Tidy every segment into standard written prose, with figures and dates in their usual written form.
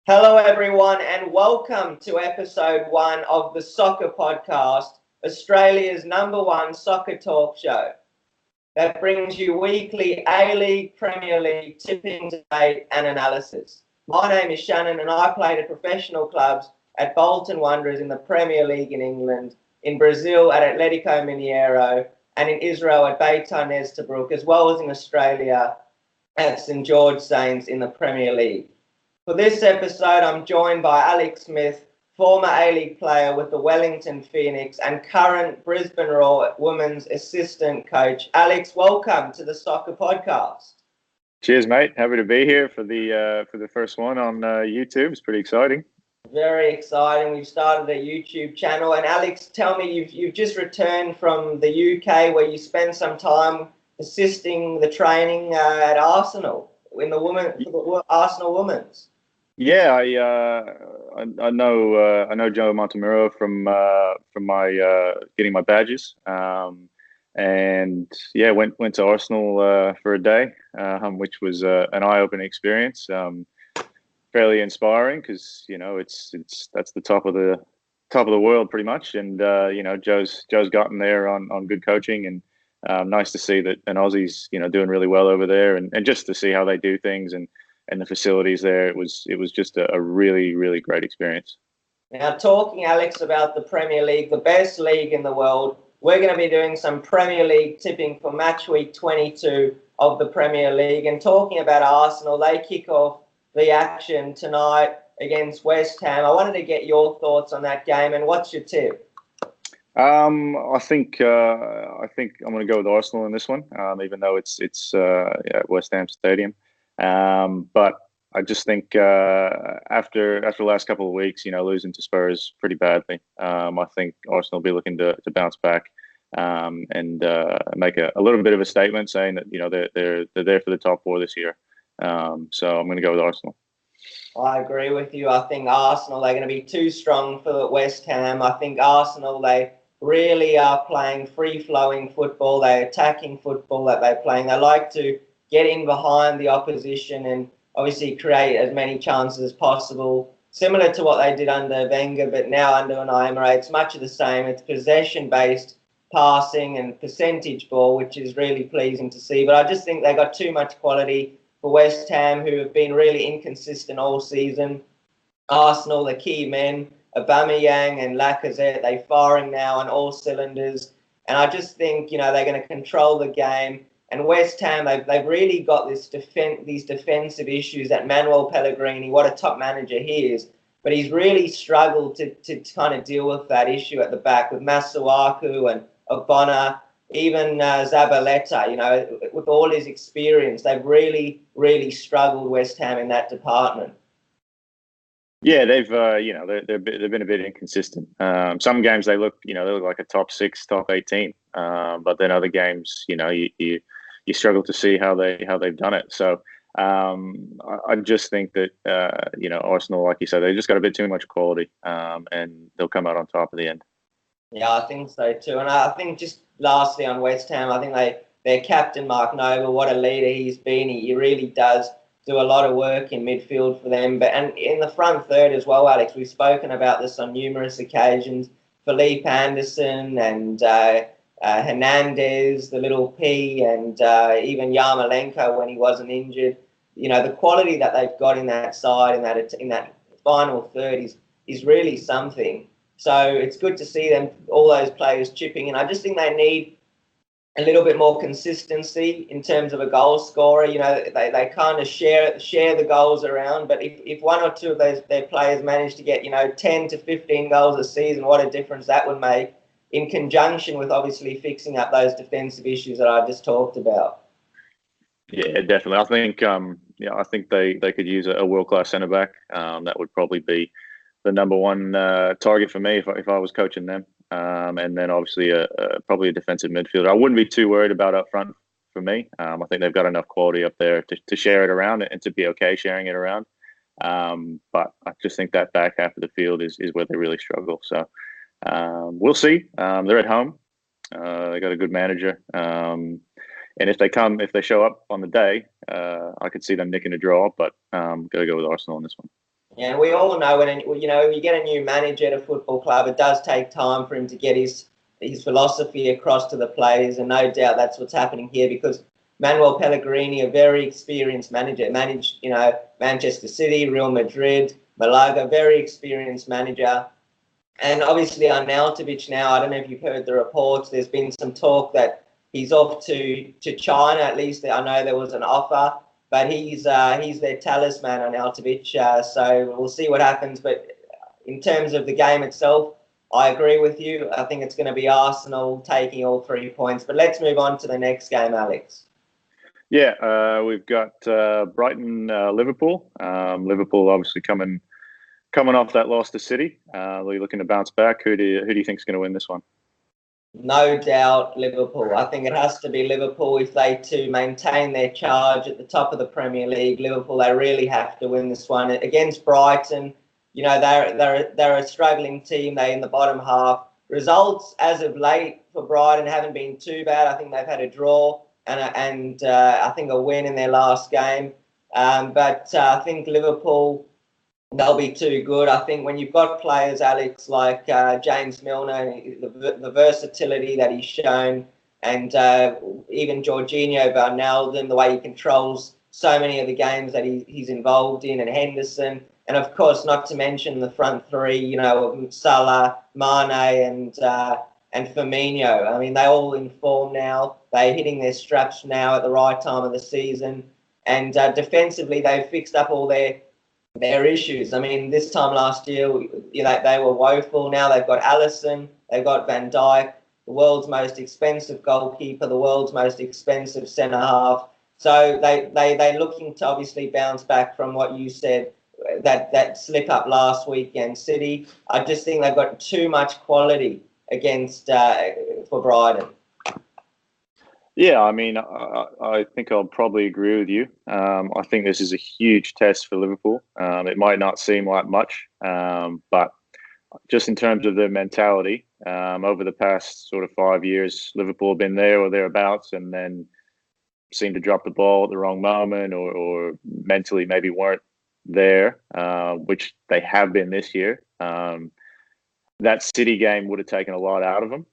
Hello, everyone, and welcome to episode 1 of the Soccer Podcast, Australia's #1 soccer talk show that brings you weekly A-League, Premier League tipping, debate, and analysis. My name is Shanon, and I played at professional clubs at Bolton Wanderers in the Premier League in England, in Brazil at Atletico Mineiro, and in Israel at Beitar Nezdabrook, as well as in Australia at St George Saints in the Premier League. For this episode, I'm joined by Alex Smith, former A-League player with the Wellington Phoenix and current Brisbane Roar women's assistant coach. Alex, welcome to the Soccer Podcast. Cheers, mate. Happy to be here for the first one on YouTube. It's pretty exciting. Very exciting. We've started a YouTube channel. And Alex, tell me, you've just returned from the UK where you spent some time assisting the training at Arsenal in the Arsenal Women's. Yeah, I know Joe Montemuro from my getting my badges, and yeah, went to Arsenal for a day, which was an eye-opening experience. Fairly inspiring because that's the top of the world pretty much, and Joe's gotten there on good coaching, and nice to see that an Aussie's doing really well over there, and just to see how they do things and the facilities there. It was just a really, really great experience. Now, talking, Alex, about the Premier League, the best league in the world, we're going to be doing some Premier League tipping for match week 22 of the Premier League. And talking about Arsenal, they kick off the action tonight against West Ham. I wanted to get your thoughts on that game, and what's your tip? I think I'm going to go with Arsenal in this one, even though it's at West Ham Stadium. But I just think after the last couple of weeks, losing to Spurs pretty badly, I think Arsenal will be looking to bounce back and make a little bit of a statement, saying that they're there for the top four this year. So I'm going to go with Arsenal. I agree with you. I think Arsenal, they're going to be too strong for West Ham. I think Arsenal, they really are playing free-flowing football. They're attacking football that they're playing. They like to get in behind the opposition and obviously create as many chances as possible, similar to what they did under Wenger, but now under an Emery. It's much of the same. It's possession-based passing and percentage ball, which is really pleasing to see. But I just think they got too much quality for West Ham, who have been really inconsistent all season. Arsenal, the key men, Aubameyang and Lacazette, they're firing now on all cylinders. And I just think, they're going to control the game. And West Ham, they've really got these defensive issues that Manuel Pellegrini, what a top manager he is, but he's really struggled to kind of deal with that issue at the back with Masuaku and Ogbonna, even Zabaleta, with all his experience. They've really, really struggled, West Ham, in that department. Yeah, they've they've been a bit inconsistent. Some games they look like a top 6, top 8 team, but then other games, you struggle to see how they've done it. So I just think that Arsenal, like you said, they just got a bit too much quality, and they'll come out on top at the end. Yeah, I think so too. And I think just lastly on West Ham, I think their captain Mark Noble, what a leader he's been. He really does do a lot of work in midfield for them, and in the front third as well, Alex. We've spoken about this on numerous occasions. Felipe Anderson and Hernandez, the little P, and even Yarmolenko when he wasn't injured. The quality that they've got in that side, in that final third, is really something. So it's good to see them, all those players chipping in. I just think they need a little bit more consistency in terms of a goal scorer. They kind of share the goals around, but if one or two of their players manage to get 10 to 15 goals a season, what a difference that would make, in conjunction with obviously fixing up those defensive issues that I just talked about. Yeah, definitely. I think they could use a world-class centre back. That would probably be the #1 target for me if I was coaching them. And then obviously probably a defensive midfielder. I wouldn't be too worried about up front for me. I think they've got enough quality up there to share it around and to be okay sharing it around. But I just think that back half of the field is where they really struggle. So we'll see. They're at home. They got a good manager. And if they show up on the day, I could see them nicking a draw. But got to go with Arsenal on this one. Yeah, we all know when you get a new manager at a football club, it does take time for him to get his philosophy across to the players, and no doubt that's what's happening here because Manuel Pellegrini, a very experienced manager, managed Manchester City, Real Madrid, Malaga, very experienced manager. And obviously Arnautovic now, I don't know if you've heard the reports, there's been some talk that he's off to China, at least I know there was an offer, but he's their talisman, Arnautovic, so we'll see what happens. But in terms of the game itself, I agree with you. I think it's going to be Arsenal taking all 3 points. But let's move on to the next game, Alex. Yeah, we've got Brighton, Liverpool. Liverpool obviously coming off that loss to City. We're looking to bounce back. Who do you think is going to win this one? No doubt Liverpool. I think it has to be Liverpool if they to maintain their charge at the top of the Premier League. Liverpool, they really have to win this one against Brighton. They're a struggling team. They're in the bottom half. Results as of late for Brighton haven't been too bad. I think they've had a draw and I think a win in their last game. But I think Liverpool, they'll be too good. I think when you've got players, Alex, like James Milner, the versatility that he's shown, and even Jorginho Wijnaldum, the way he controls so many of the games that he's involved in, and Henderson, and of course, not to mention the front three, Salah, Mane, and Firmino. I mean, they're all in form now. They're hitting their straps now at the right time of the season. And defensively, they've fixed up all their issues. I mean, this time last year, they were woeful. Now they've got Alisson, they've got Van Dijk, the world's most expensive goalkeeper, the world's most expensive centre half. So they're looking to obviously bounce back from what you said, that slip up last weekend. City, I just think they've got too much quality against for Brighton. Yeah, I mean, I think I'll probably agree with you. I think this is a huge test for Liverpool. It might not seem like much, but just in terms of their mentality, over the past sort of 5 years, Liverpool have been there or thereabouts and then seem to drop the ball at the wrong moment or mentally maybe weren't there, which they have been this year. That City game would have taken a lot out of them.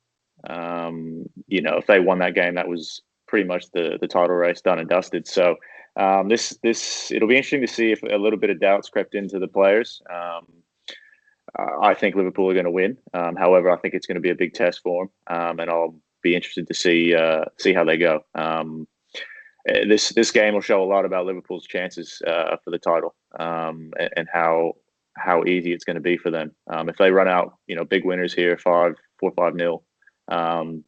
If they won that game, that was pretty much the title race done and dusted. So this it'll be interesting to see if a little bit of doubts crept into the players. I think Liverpool are going to win. However, I think it's going to be a big test for them, and I'll be interested to see how they go. This game will show a lot about Liverpool's chances for the title, and how easy it's going to be for them. If they run out, big winners here, 4-5-0.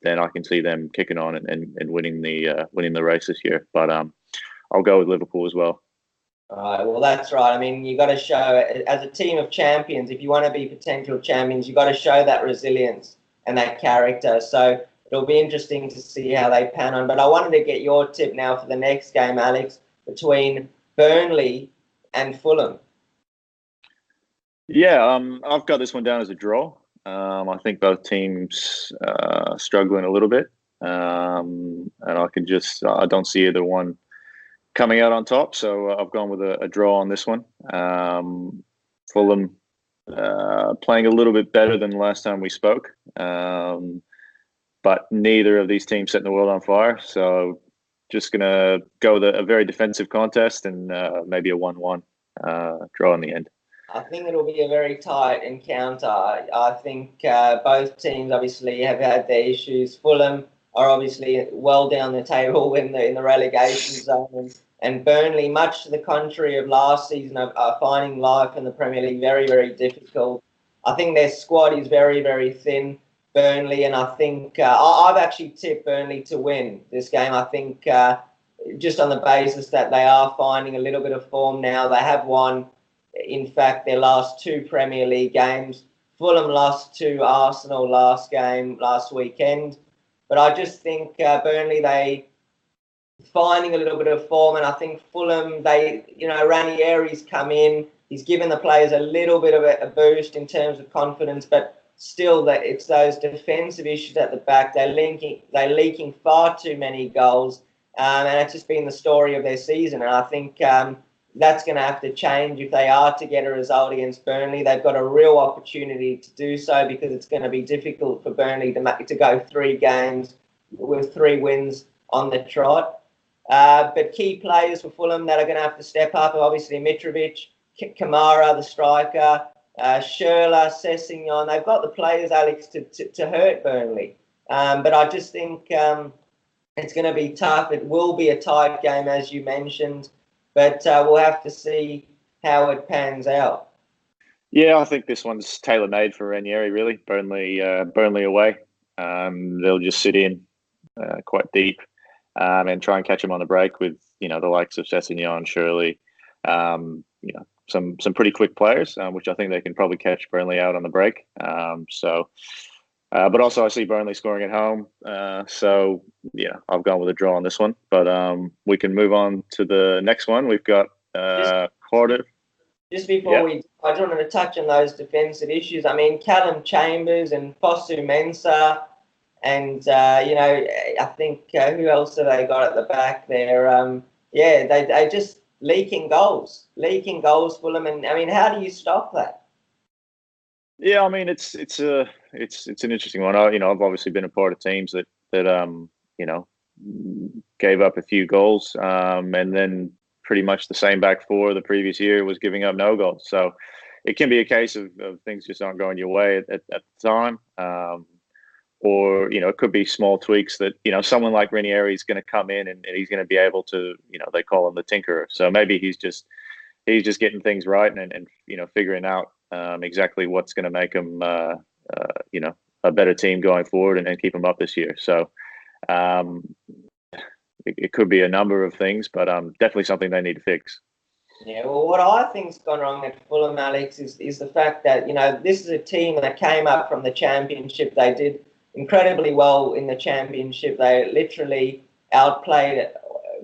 Then I can see them kicking on and winning the race this year. But I'll go with Liverpool as well. All right, well, that's right. I mean, you got to show, as a team of champions, if you want to be potential champions, you got to show that resilience and that character. So it'll be interesting to see how they pan on. But I wanted to get your tip now for the next game, Alex, between Burnley and Fulham. Yeah, I've got this one down as a draw. I think both teams struggling a little bit, and I don't see either one coming out on top. So I've gone with a draw on this one. Fulham playing a little bit better than the last time we spoke, but neither of these teams setting the world on fire. So just gonna go with a very defensive contest and maybe a 1-1 draw in the end. I think it'll be a very tight encounter. I think both teams obviously have had their issues. Fulham are obviously well down the table in the relegation zone, and Burnley, much to the contrary of last season, are finding life in the Premier League very, very difficult. I think their squad is very, very thin, Burnley, and I think I've actually tipped Burnley to win this game. I think just on the basis that they are finding a little bit of form now. They have won, in fact, their last 2 Premier League games. Fulham lost to Arsenal last weekend. But I just think Burnley, they finding a little bit of form. And I think Fulham, Ranieri's come in. He's given the players a little bit of a boost in terms of confidence. But still, it's those defensive issues at the back. They're leaking far too many goals. And it's just been the story of their season. And I think that's going to have to change if they are to get a result against Burnley. They've got a real opportunity to do so because it's going to be difficult for Burnley to go 3 games with 3 wins on the trot. But key players for Fulham that are going to have to step up are obviously Mitrovic, Kamara, the striker, Schürrle, Sessegnon. They've got the players, Alex, to hurt Burnley. But I just think it's going to be tough. It will be a tight game, as you mentioned. But we'll have to see how it pans out. Yeah, I think this one's tailor-made for Ranieri, really. Burnley away. They'll just sit in quite deep and try and catch them on the break with, the likes of Sessegnon, Shirley, some pretty quick players, which I think they can probably catch Burnley out on the break. But also I see Burnley scoring at home. So, yeah, I've gone with a draw on this one. But we can move on to the next one. We've got Cardiff. Just before I just wanted to touch on those defensive issues. I mean, Callum Chambers and Fosu Mensah and, I think who else have they got at the back there? They just leaking goals for them. And, I mean, how do you stop that? Yeah, I mean it's an interesting one. I've obviously been a part of teams that gave up a few goals, and then pretty much the same back four the previous year was giving up no goals. So it can be a case of things just aren't going your way at the time, or it could be small tweaks that someone like Ranieri is going to come in and he's going to be able to they call him the tinkerer. So maybe he's just getting things right and figuring out exactly what's going to make them, a better team going forward and keep them up this year. So it could be a number of things, but definitely something they need to fix. Yeah, well, what I think's gone wrong at Fulham, Alex, is the fact that, this is a team that came up from the Championship. They did incredibly well in the Championship. They literally outplayed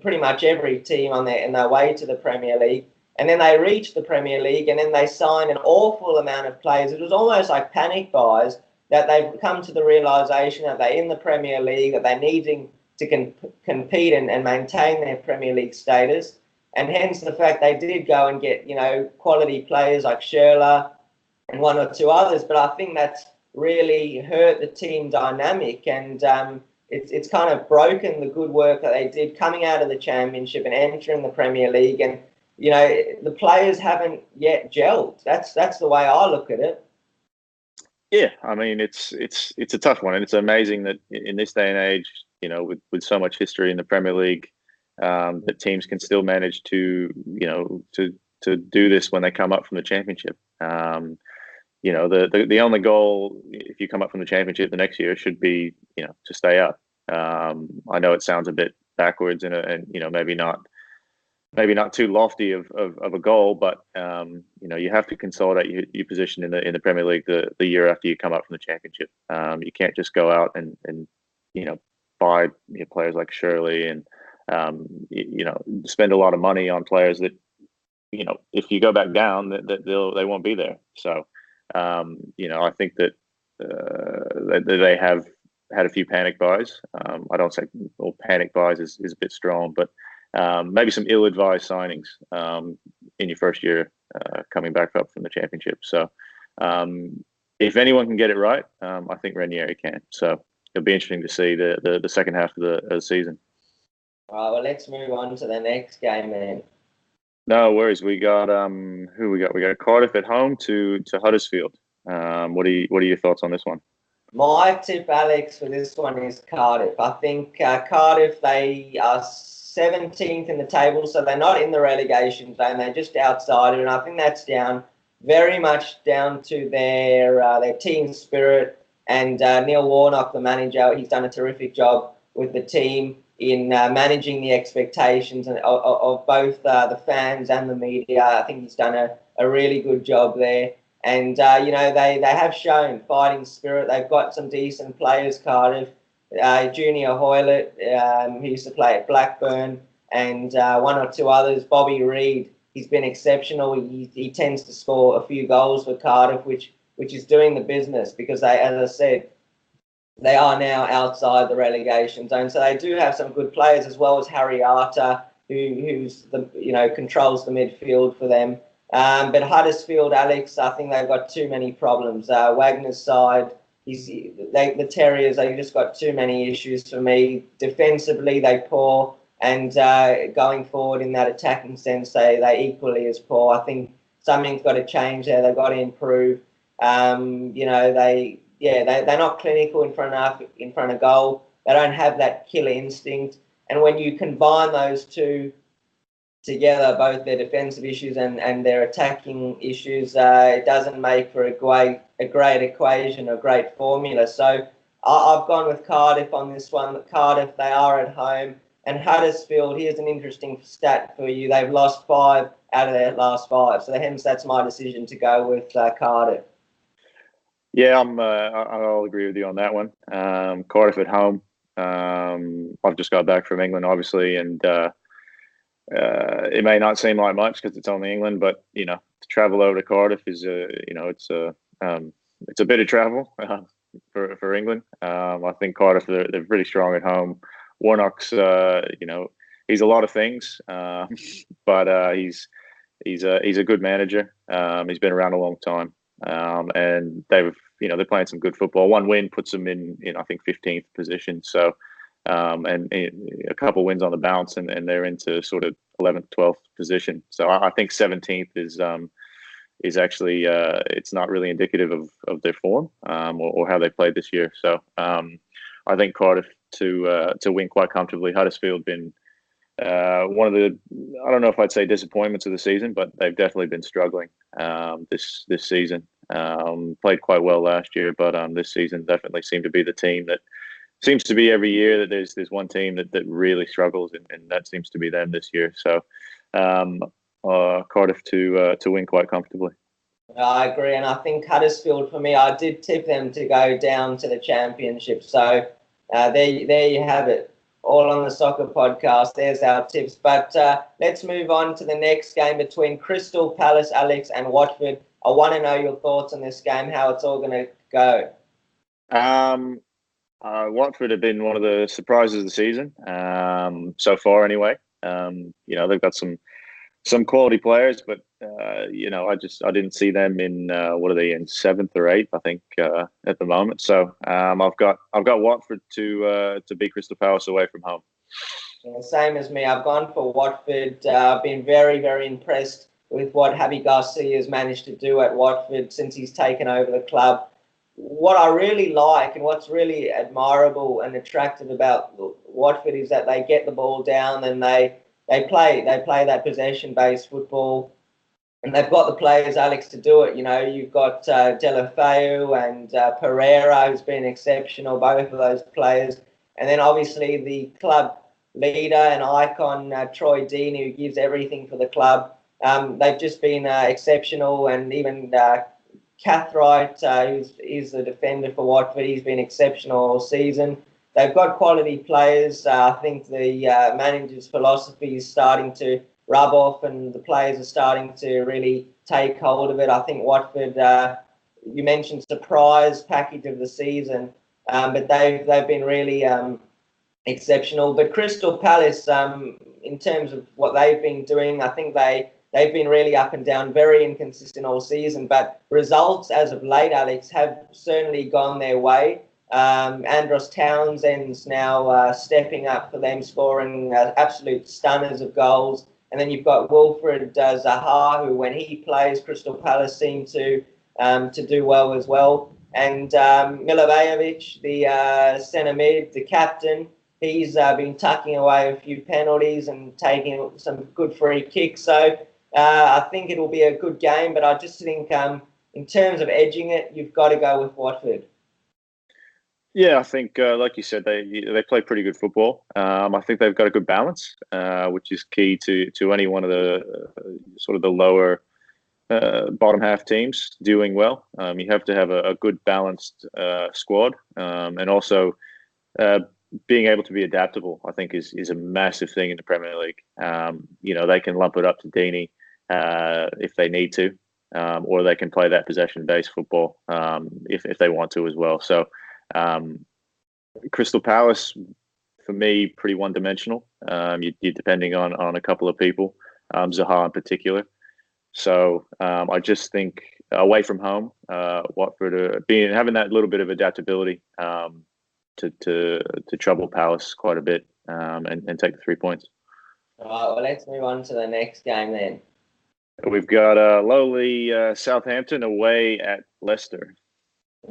pretty much every team in their way to the Premier League. And then they reached the Premier League, and then they signed an awful amount of players. It was almost like panic buys that they've come to the realisation that they're in the Premier League, that they're needing to compete and maintain their Premier League status. And hence the fact they did go and get, quality players like Schürrle and 1 or 2 others. But I think that's really hurt the team dynamic, and it's kind of broken the good work that they did coming out of the Championship and entering the Premier League. And the players haven't yet gelled. That's the way I look at it. Yeah, I mean it's a tough one, and it's amazing that in this day and age, with so much history in the Premier League, that teams can still manage to do this when they come up from the Championship. The only goal if you come up from the Championship the next year should be to stay up. I know it sounds a bit backwards and maybe not too lofty of a goal, but you have to consolidate your position in the Premier League the year after you come up from the Championship. You can't just go out and buy players like Shirley and spend a lot of money on players that if you go back down that they won't be there. So I think that they have had a few panic buys. I don't say panic buys is a bit strong, but maybe some ill-advised signings in your first year coming back up from the Championship. So if anyone can get it right, I think Ranieri can. So it'll be interesting to see the second half of the season. All right, well, let's move on to the next game then. No worries. We got who we got? We got Cardiff at home to Huddersfield. What are your thoughts on this one? My tip, Alex, for this one is Cardiff. I think Cardiff, they are 17th in the table, so they're not in the relegation zone. They're just outside it, and I think that's very much down to their team spirit. And Neil Warnock, the manager, he's done a terrific job with the team in managing the expectations of both the fans and the media. I think he's done a really good job there. And, they have shown fighting spirit. They've got some decent players, Cardiff. Junior Hoylett, who used to play at Blackburn, and 1 or 2 others. Bobby Reid, he's been exceptional. He tends to score a few goals for Cardiff, which is doing the business because they, as I said, they are now outside the relegation zone. So they do have some good players as well as Harry Arter who's controls the midfield for them. But Huddersfield, Alex, I think they've got too many problems. Wagner's side, the Terriers, they've just got too many issues for me. Defensively, they're poor, and going forward in that attacking sense, they equally as poor. I think something's got to change there. They've got to improve. They're not clinical in front of goal. They don't have that killer instinct. And when you combine those two together, both their defensive issues and their attacking issues, it doesn't make for a great equation, a great formula. So I've gone with Cardiff on this one. Cardiff, they are at home. And Huddersfield, here's an interesting stat for you. They've lost 5 out of their last 5. So hence, that's my decision to go with Cardiff. Yeah, I'll agree with you on that one. Cardiff at home. I've just got back from England, obviously, and it may not seem like much because it's only England, but to travel over to Cardiff is it's a bit of travel for England. I think Cardiff they're pretty strong at home. Warnock's he's a lot of things, but he's a good manager. He's been around a long time, and they're playing some good football. One win puts them in I think 15th position. So. And a couple wins on the bounce, and they're into sort of 11th, 12th position. So I think 17th is actually it's not really indicative of their form or how they played this year. So I think Cardiff to win quite comfortably. Huddersfield been one of the, I don't know if I'd say disappointments of the season, but they've definitely been struggling this season. Played quite well last year, but this season definitely seemed to be the team that seems to be every year that there's one team that really struggles, and that seems to be them this year. So Cardiff to win quite comfortably. I agree, and I think Huddersfield, for me, I did tip them to go down to the Championship. So there you have it, all on the Soccer Podcast. There's our tips. But let's move on to the next game between Crystal Palace, Alex, and Watford. I want to know your thoughts on this game, how it's all going to go. Watford have been one of the surprises of the season so far. Anyway, they've got some quality players, but I didn't see them in what are they in 7th or 8th, I think, at the moment. So I've got Watford to beat Crystal Palace away from home. Yeah, same as me. I've gone for Watford. I've been very, very impressed with what Javi Garcia has managed to do at Watford since he's taken over the club. What I really like and what's really admirable and attractive about Watford is that they get the ball down and they play that possession-based football, and they've got the players, Alex, to do it. You've got Delafeu and Pereira, who's been exceptional, both of those players, and then obviously the club leader and icon Troy Deeney, who gives everything for the club. They've just been exceptional, and even Cathright, who's the defender for Watford, he's been exceptional all season. They've got quality players. I think the manager's philosophy is starting to rub off, and the players are starting to really take hold of it. I think Watford, you mentioned surprise package of the season, but they've been really exceptional. But Crystal Palace, in terms of what they've been doing, I think they've been really up and down, very inconsistent all season. But results as of late, Alex, have certainly gone their way. Andros Townsend's now stepping up for them, scoring absolute stunners of goals. And then you've got Wilfred Zaha, who, when he plays, Crystal Palace seem to do well as well. And Milivojevic, the centre mid, the captain, he's been tucking away a few penalties and taking some good free kicks. So I think it'll be a good game, but I just think in terms of edging it, you've got to go with Watford. Yeah, I think, like you said, they play pretty good football. I think they've got a good balance, which is key to any one of the sort of the lower bottom half teams doing well. You have to have a good balanced squad, and also being able to be adaptable, I think, is a massive thing in the Premier League. They can lump it up to Deeney if they need to, or they can play that possession-based football if they want to as well. So Crystal Palace, for me, pretty one-dimensional. You're depending on a couple of people, Zaha in particular. So I just think away from home, Watford having that little bit of adaptability to trouble Palace quite a bit and take the 3 points. All right, well, let's move on to the next game then. We've got lowly Southampton away at Leicester.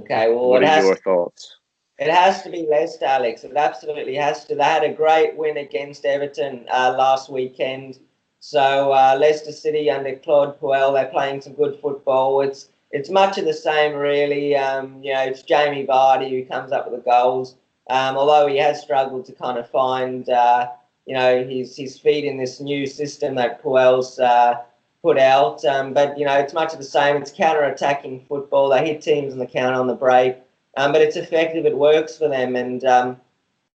Okay, well, what are your thoughts? It has to be Leicester, Alex. It absolutely has to. They had a great win against Everton last weekend. So Leicester City under Claude Puel, they're playing some good football. It's much of the same, really. It's Jamie Vardy who comes up with the goals. Although he has struggled to kind of find, his feet in this new system that Puel's put out. But it's much of the same. It's counter-attacking football. They hit teams on the counter on the break. But it's effective. It works for them. And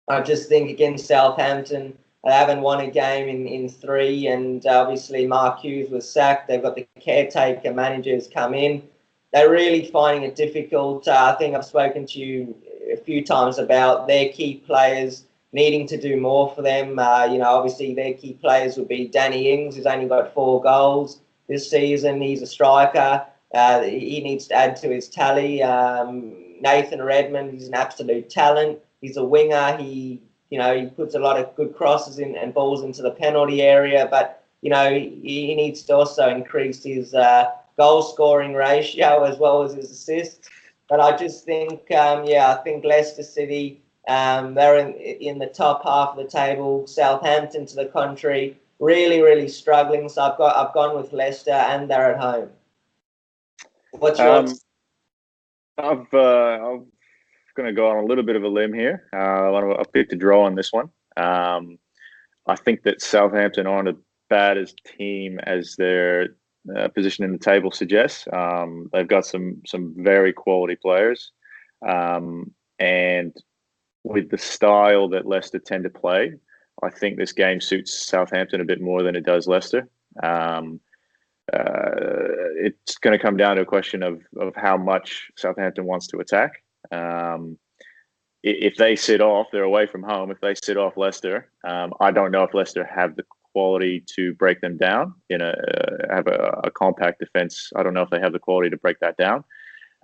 I just think against Southampton, they haven't won a game in 3. And obviously Mark Hughes was sacked. They've got the caretaker managers come in. They're really finding it difficult. I think I've spoken to you a few times about their key players needing to do more for them. Obviously their key players would be Danny Ings, who's only got 4 goals this season. He's a striker. He needs to add to his tally. Nathan Redmond, he's an absolute talent. He's a winger. He puts a lot of good crosses in and balls into the penalty area. But, he needs to also increase his goal-scoring ratio as well as his assists. But I just think, I think Leicester City, they're in the top half of the table. Southampton, to the contrary, really, really struggling. So I've gone with Leicester, and they're at home. What's yours? I'm going to go on a little bit of a limb here. I'll pick a draw on this one. I think that Southampton aren't as bad as team as their position in the table suggests. They've got some very quality players, and with the style that Leicester tend to play, I think this game suits Southampton a bit more than it does Leicester. It's going to come down to a question of how much Southampton wants to attack. If they sit off, they're away from home. If they sit off Leicester, I don't know if Leicester have the quality to break them down. Have a compact defense. I don't know if they have the quality to break that down.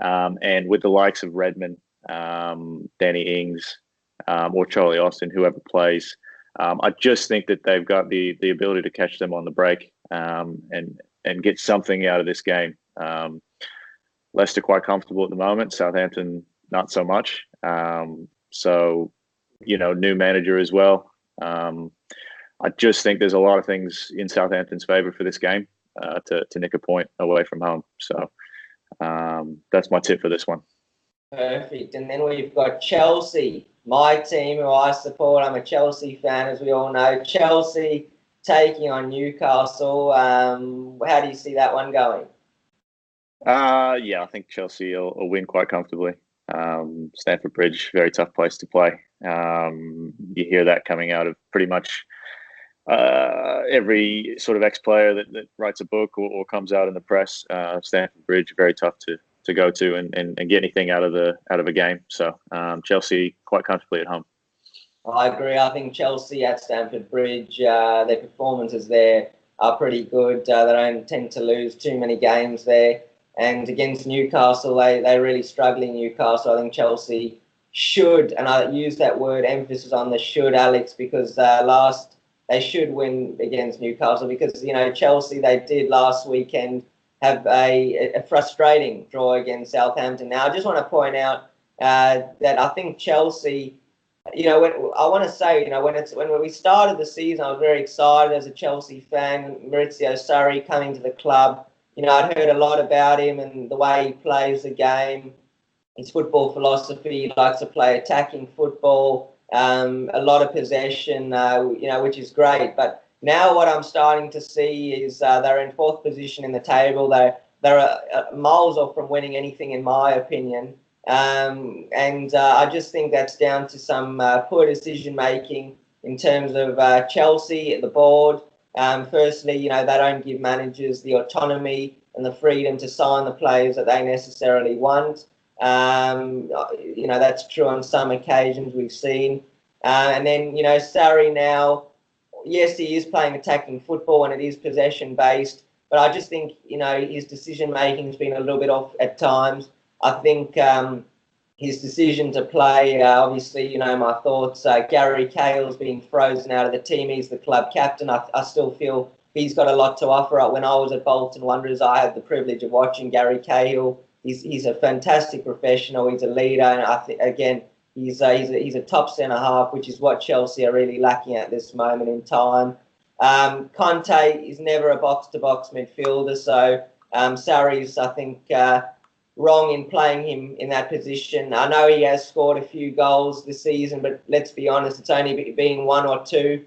And with the likes of Redmond, Danny Ings, or Charlie Austin, whoever plays, I just think that they've got the ability to catch them on the break and get something out of this game. Leicester quite comfortable at the moment. Southampton not so much. New manager as well. I just think there's a lot of things in Southampton's favour for this game to nick a point away from home. So that's my tip for this one. Perfect. And then we've got Chelsea, my team who I support. I'm a Chelsea fan, as we all know. Chelsea taking on Newcastle. How do you see that one going? I think Chelsea will win quite comfortably. Stamford Bridge, very tough place to play. You hear that coming out of pretty much every sort of ex-player that writes a book or comes out in the press. Stamford Bridge, very tough to go to and get anything out of a game. So Chelsea quite comfortably at home. I agree. I think Chelsea at Stamford Bridge, their performances there are pretty good. They don't tend to lose too many games there. And against Newcastle, they're really struggling, Newcastle. I think Chelsea should, and I use that word, emphasis on the should, Alex, because they should win against Newcastle because, Chelsea, they did last weekend have a frustrating draw against Southampton. Now, I just want to point out that I think Chelsea, when we started the season, I was very excited as a Chelsea fan. Maurizio Sarri coming to the club. I'd heard a lot about him and the way he plays the game, his football philosophy. He likes to play attacking football, a lot of possession, which is great. But now what I'm starting to see is they're in 4th position in the table. They're miles off from winning anything, in my opinion. I just think that's down to some poor decision-making in terms of Chelsea at the board. Firstly, they don't give managers the autonomy and the freedom to sign the players that they necessarily want. That's true on some occasions we've seen. And then, Sarri now, yes, he is playing attacking football and it is possession based, but I just think, his decision making has been a little bit off at times. I think his decision to play, obviously, my thoughts, Gary Cahill's being frozen out of the team. He's the club captain. I still feel he's got a lot to offer. When I was at Bolton Wanderers, I had the privilege of watching Gary Cahill. He's a fantastic professional. He's a leader, and I think, again, he's a top centre half, which is what Chelsea are really lacking at this moment in time. Conte is never a box-to-box midfielder, so Sarri's, I think, wrong in playing him in that position. I know he has scored a few goals this season, but let's be honest, it's only been one or two.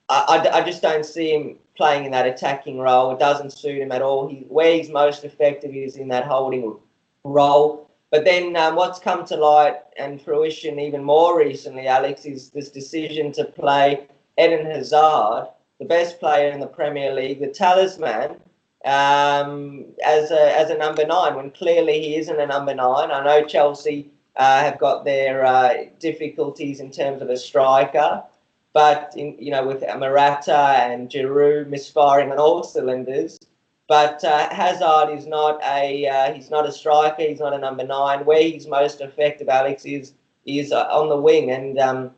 I just don't see him playing in that attacking role. It doesn't suit him at all. Where he's most effective is in that holding role. But then what's come to light and fruition even more recently, Alex, is this decision to play Eden Hazard, the best player in the Premier League, the talisman, as a number 9, when clearly he isn't a number 9. I know Chelsea have got their difficulties in terms of a striker, but with Morata and Giroud misfiring on all cylinders. But Hazard is not he's not a striker. He's not a number 9. Where he's most effective, Alex, is on the wing, and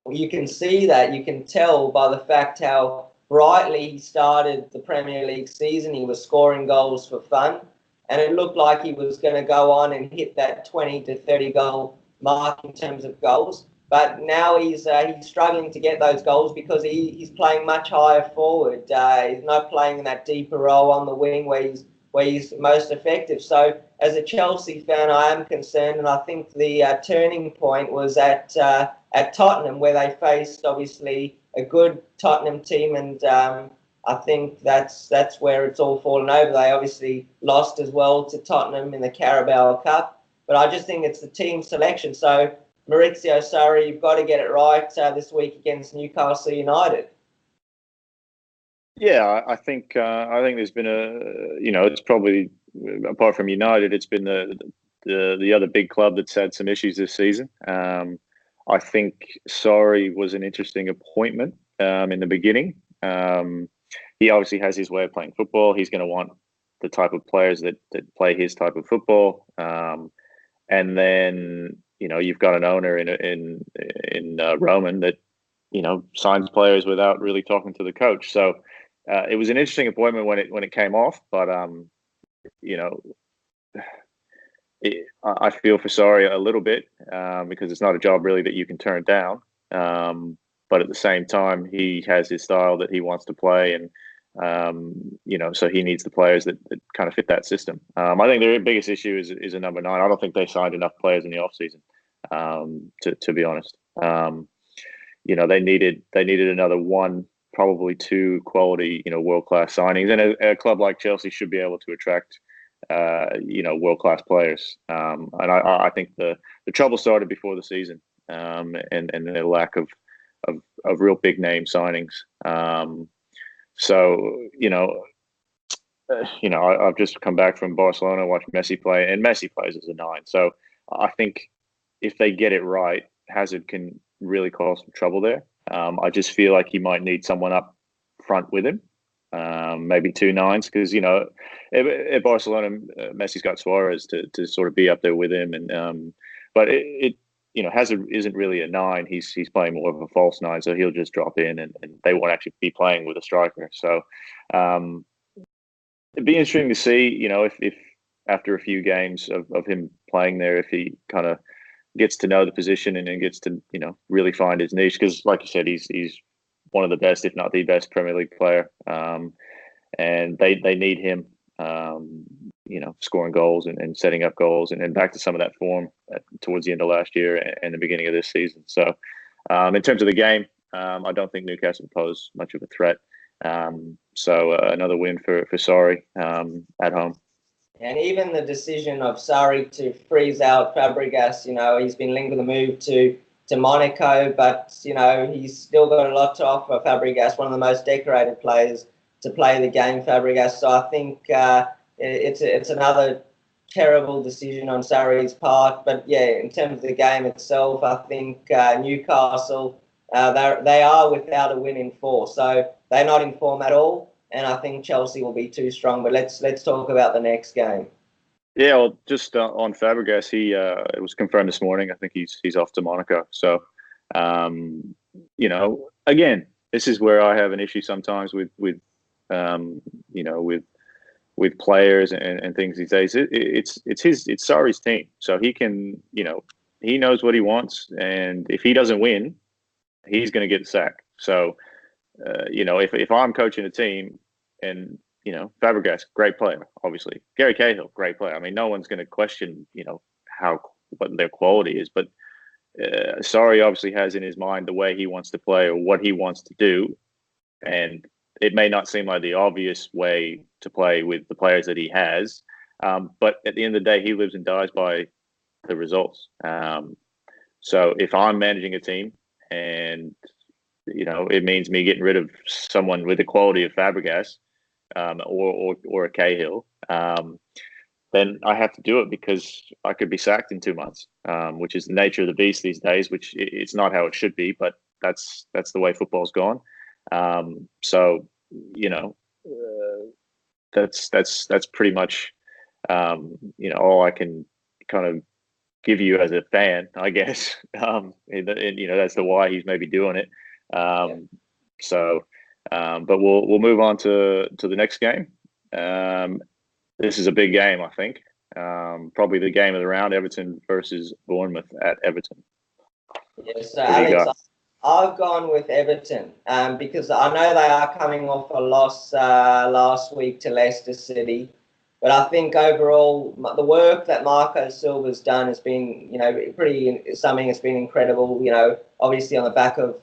you can see that. You can tell by the fact how brightly he started the Premier League season. He was scoring goals for fun, and it looked like he was going to go on and hit that 20 to 30 goal mark in terms of goals. But now he's struggling to get those goals because he's playing much higher forward. He's not playing in that deeper role on the wing where he's most effective. So as a Chelsea fan, I am concerned, and I think the turning point was at Tottenham, where they faced obviously a good Tottenham team, and I think that's where it's all fallen over. They obviously lost as well to Tottenham in the Carabao Cup, but I just think it's the team selection. So Maurizio Sarri, you've got to get it right this week against Newcastle United. Yeah, I think there's been it's probably, apart from United, it's been the other big club that's had some issues this season. I think Sarri was an interesting appointment in the beginning. He obviously has his way of playing football. He's going to want the type of players that play his type of football, and then you've got an owner in Roman that signs players without really talking to the coach. So it was an interesting appointment when it came off, but I feel for Sarri a little bit because it's not a job really that you can turn down. But at the same time, he has his style that he wants to play, and so he needs the players that kind of fit that system. I think their biggest issue is a number 9. I don't think they signed enough players in the offseason, to be honest. They needed another 1, probably 2 quality, world-class signings, and a club like Chelsea should be able to attract world-class players. And I think the trouble started before the season, and the lack of real big name signings. I've just come back from Barcelona, watched Messi play, and Messi plays as a 9. So I think if they get it right, Hazard can really cause some trouble there. I just feel like he might need someone up front with him, maybe 2 9s, because at Barcelona, Messi's got Suarez to sort of be up there with him, and but Hazard isn't really a 9. He's playing more of a false 9, so he'll just drop in, and they won't actually be playing with a striker. So it'd be interesting to see, if after a few games of him playing there, if he kind of gets to know the position and then gets to really find his niche, because like you said, he's one of the best, if not the best, Premier League player, and they need him scoring goals and setting up goals and back to some of that form towards the end of last year and the beginning of this season. So in terms of the game, I don't think Newcastle pose much of a threat, so another win for Sarri at home. And even the decision of Sarri to freeze out Fabregas, he's been linked with a move to Monaco, but, he's still got a lot to offer. Fabregas, one of the most decorated players to play the game, Fabregas. So I think it's another terrible decision on Sarri's part. But, yeah, in terms of the game itself, I think Newcastle They are without a win in 4, so they're not in form at all. And I think Chelsea will be too strong. But let's talk about the next game. Yeah, well, just on Fabregas, it was confirmed this morning. I think he's off to Monaco. So, again, this is where I have an issue sometimes with with players and things these days. It's Sarri's team, so he can, he knows what he wants, and if he doesn't win, he's going to get sacked. So, if I'm coaching a team and Fabregas, great player, obviously. Gary Cahill, great player. I mean, no one's going to question, what their quality is. But Sarri obviously has in his mind the way he wants to play or what he wants to do, and it may not seem like the obvious way to play with the players that he has, but at the end of the day, he lives and dies by the results. So if I'm managing a team and it means me getting rid of someone with the quality of Fabregas, or a Cahill, then I have to do it because I could be sacked in 2 months, which is the nature of the beast these days. Which it's not how it should be, but that's the way football's gone. So that's pretty much all I can kind of give you as a fan, I guess. And that's the why he's maybe doing it. So. But we'll move on to the next game. This is a big game, I think. Probably the game of the round: Everton versus Bournemouth at Everton. Yes, so Alex, I've gone with Everton because I know they are coming off a loss last week to Leicester City, but I think overall the work that Marco Silva's done has been, something that's been incredible. Obviously on the back of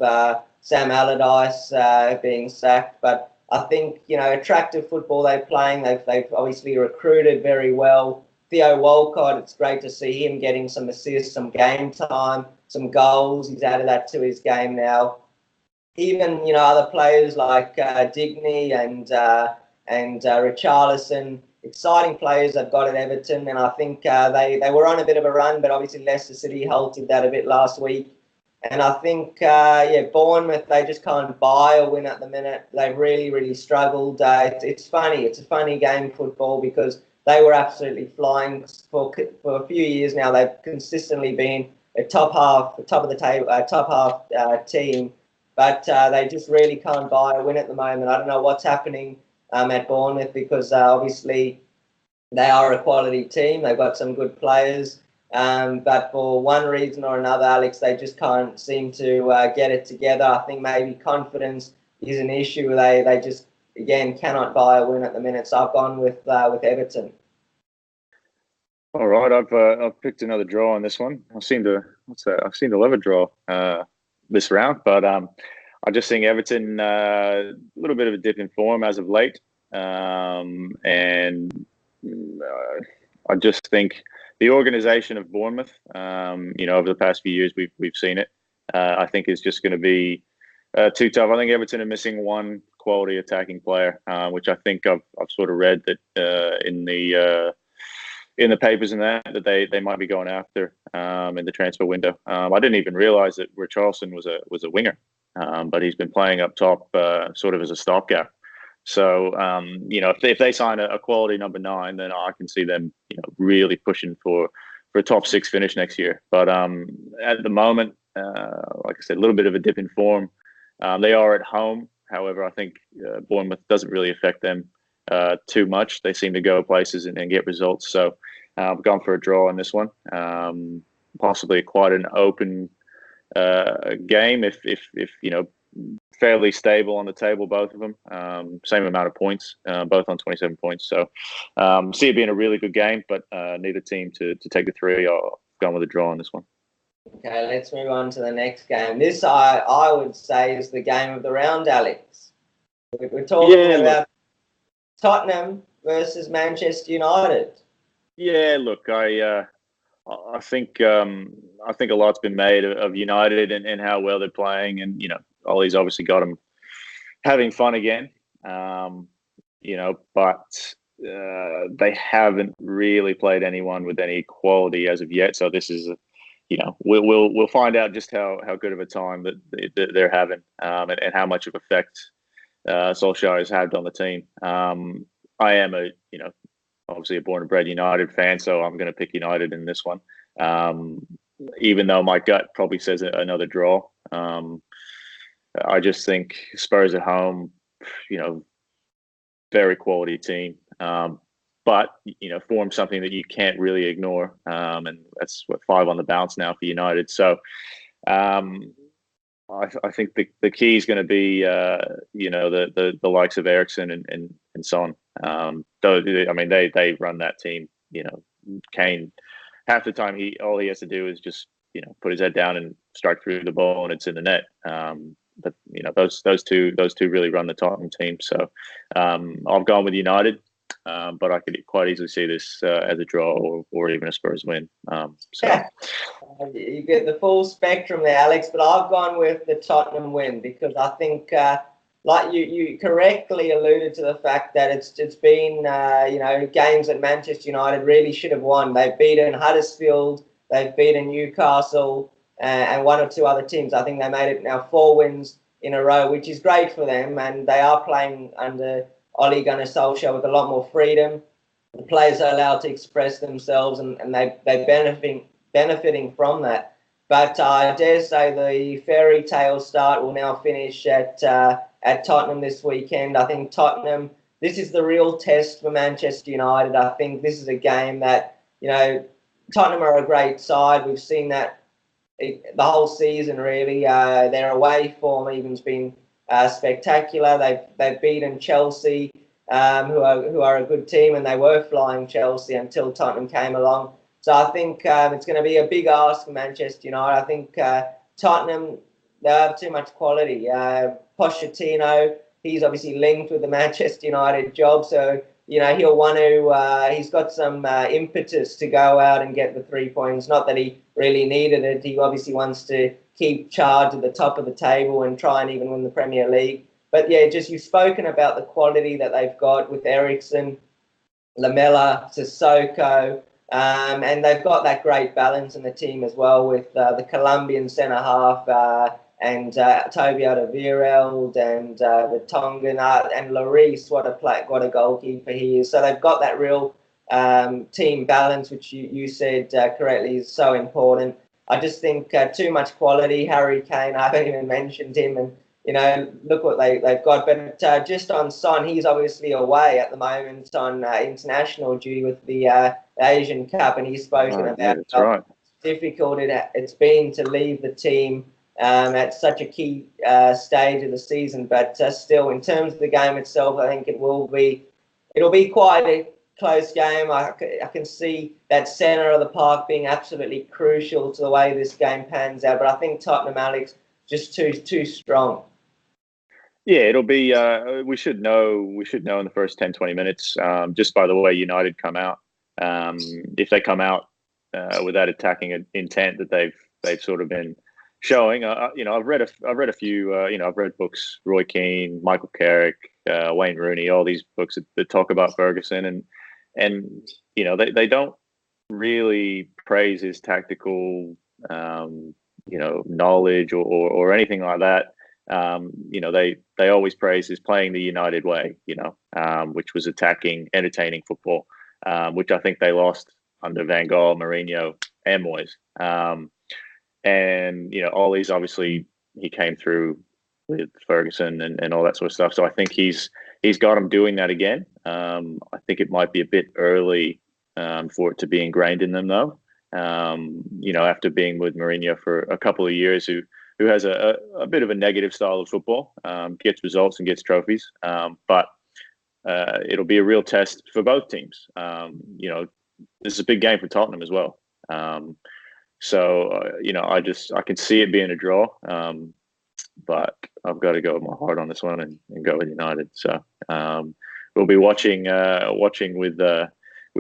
Sam Allardyce being sacked, but I think attractive football they're playing. They've obviously recruited very well. Theo Walcott, it's great to see him getting some assists, some game time, some goals. He's added that to his game now. Even other players like Digny and Richarlison, exciting players they've got at Everton, and I think they were on a bit of a run, but obviously Leicester City halted that a bit last week. And I think, Bournemouth, they just can't buy a win at the minute. They've really, really struggled. It's funny. It's a funny game, football, because they were absolutely flying for a few years now. They've consistently been a top of the table, top half team, but they just really can't buy a win at the moment. I don't know what's happening at Bournemouth because obviously they are a quality team. They've got some good players. But for one reason or another, Alex, they just can't seem to get it together. I think maybe confidence is an issue. They just, again, cannot buy a win at the minute. So I've gone with Everton. All right, I've picked another draw on this one. I've seen to love a draw this round, but I just think Everton a little bit of a dip in form as of late, and I just think the organisation of Bournemouth, over the past few years, we've seen it. I think is just going to be too tough. I think Everton are missing one quality attacking player, which I think I've sort of read that in the papers and that they might be going after in the transfer window. I didn't even realise that Richarlison was a winger, but he's been playing up top sort of as a stopgap. So, if they sign a quality number 9, then I can see them, really pushing for a top 6 finish next year. But at the moment, like I said, a little bit of a dip in form. They are at home. However, I think Bournemouth doesn't really affect them too much. They seem to go places and get results. So I've gone for a draw on this one. Possibly quite an open game if fairly stable on the table, both of them. Same amount of points, both on 27 points. So see it being a really good game, but neither team to take the 3. I've gone with a draw on this one. Okay, let's move on to the next game. This, I would say, is the game of the round, Alex. We're talking about Tottenham versus Manchester United. Yeah, look, I think a lot's been made of United and how well they're playing, and Ollie's obviously got them having fun again, but they haven't really played anyone with any quality as of yet. So this is we'll find out just how good of a time that they're having, and how much of effect Solskjaer has had on the team. I am obviously a born and bred United fan, so I'm going to pick United in this one. Even though my gut probably says another draw. I just think Spurs at home, very quality team. But, form something that you can't really ignore. And that's 5 on the bounce now for United. So I think the key is going to be, the likes of Eriksen and Son. They run that team. Kane, half the time all he has to do is just put his head down and strike through the ball and it's in the net. But those two really run the Tottenham team. So I've gone with United, but I could quite easily see this as a draw or even a Spurs win. Yeah. You get the full spectrum there, Alex. But I've gone with the Tottenham win because I think, like you correctly alluded to the fact that it's been games that Manchester United really should have won. They've beaten Huddersfield, they've beaten Newcastle, and 1 or 2 other teams. I think they made it now 4 wins in a row, which is great for them. And they are playing under Ole Gunnar Solskjaer with a lot more freedom. The players are allowed to express themselves, and they're benefiting from that. But I dare say the fairy tale start will now finish at Tottenham this weekend. I think Tottenham, this is the real test for Manchester United. I think this is a game that, Tottenham are a great side. We've seen that the whole season, really. Their away form even's been spectacular. They've beaten Chelsea, who are a good team, and they were flying Chelsea until Tottenham came along. So I think it's going to be a big ask for Manchester United. I think Tottenham, they have too much quality. Pochettino, he's obviously linked with the Manchester United job, so he'll want to. He's got some impetus to go out and get the 3 points. Not that he really needed it. He obviously wants to keep charge at the top of the table and try and even win the Premier League. But yeah, just you've spoken about the quality that they've got with Eriksen, Lamela, Sissoko. And they've got that great balance in the team as well with the Colombian centre-half and Toby Alderweireld and the Tongan and Lloris. What a goalkeeper he is. So they've got that real team balance, which you said correctly is so important. I just think too much quality. Harry Kane, I haven't even mentioned him, and look what they've got. But just on Son, he's obviously away at the moment on international duty with the Asian Cup, and he's spoken about how difficult it's been to leave the team at such a key stage of the season. But still, in terms of the game itself, I think it'll be quite a close game. I can see that centre of the park being absolutely crucial to the way this game pans out. But I think Tottenham, Alex, just too strong. Yeah, it'll be. We should know in the first 10, 20 minutes, just by the way United come out. If they come out with that attacking intent that they've sort of been showing, I've read a few. I've read books, Roy Keane, Michael Carrick, Wayne Rooney, all these books that talk about Ferguson, and they don't really praise his tactical knowledge or anything like that. They always praise his playing the United way, which was attacking, entertaining football, which I think they lost under Van Gaal, Mourinho, and Moyes. And Ole's obviously he came through with Ferguson and all that sort of stuff. So I think he's got him doing that again. I think it might be a bit early for it to be ingrained in them, though. After being with Mourinho for a couple of years, who has a bit of a negative style of football, gets results and gets trophies. But it'll be a real test for both teams. This is a big game for Tottenham as well. I can see it being a draw. But I've got to go with my heart on this one and go with United. So we'll be watching with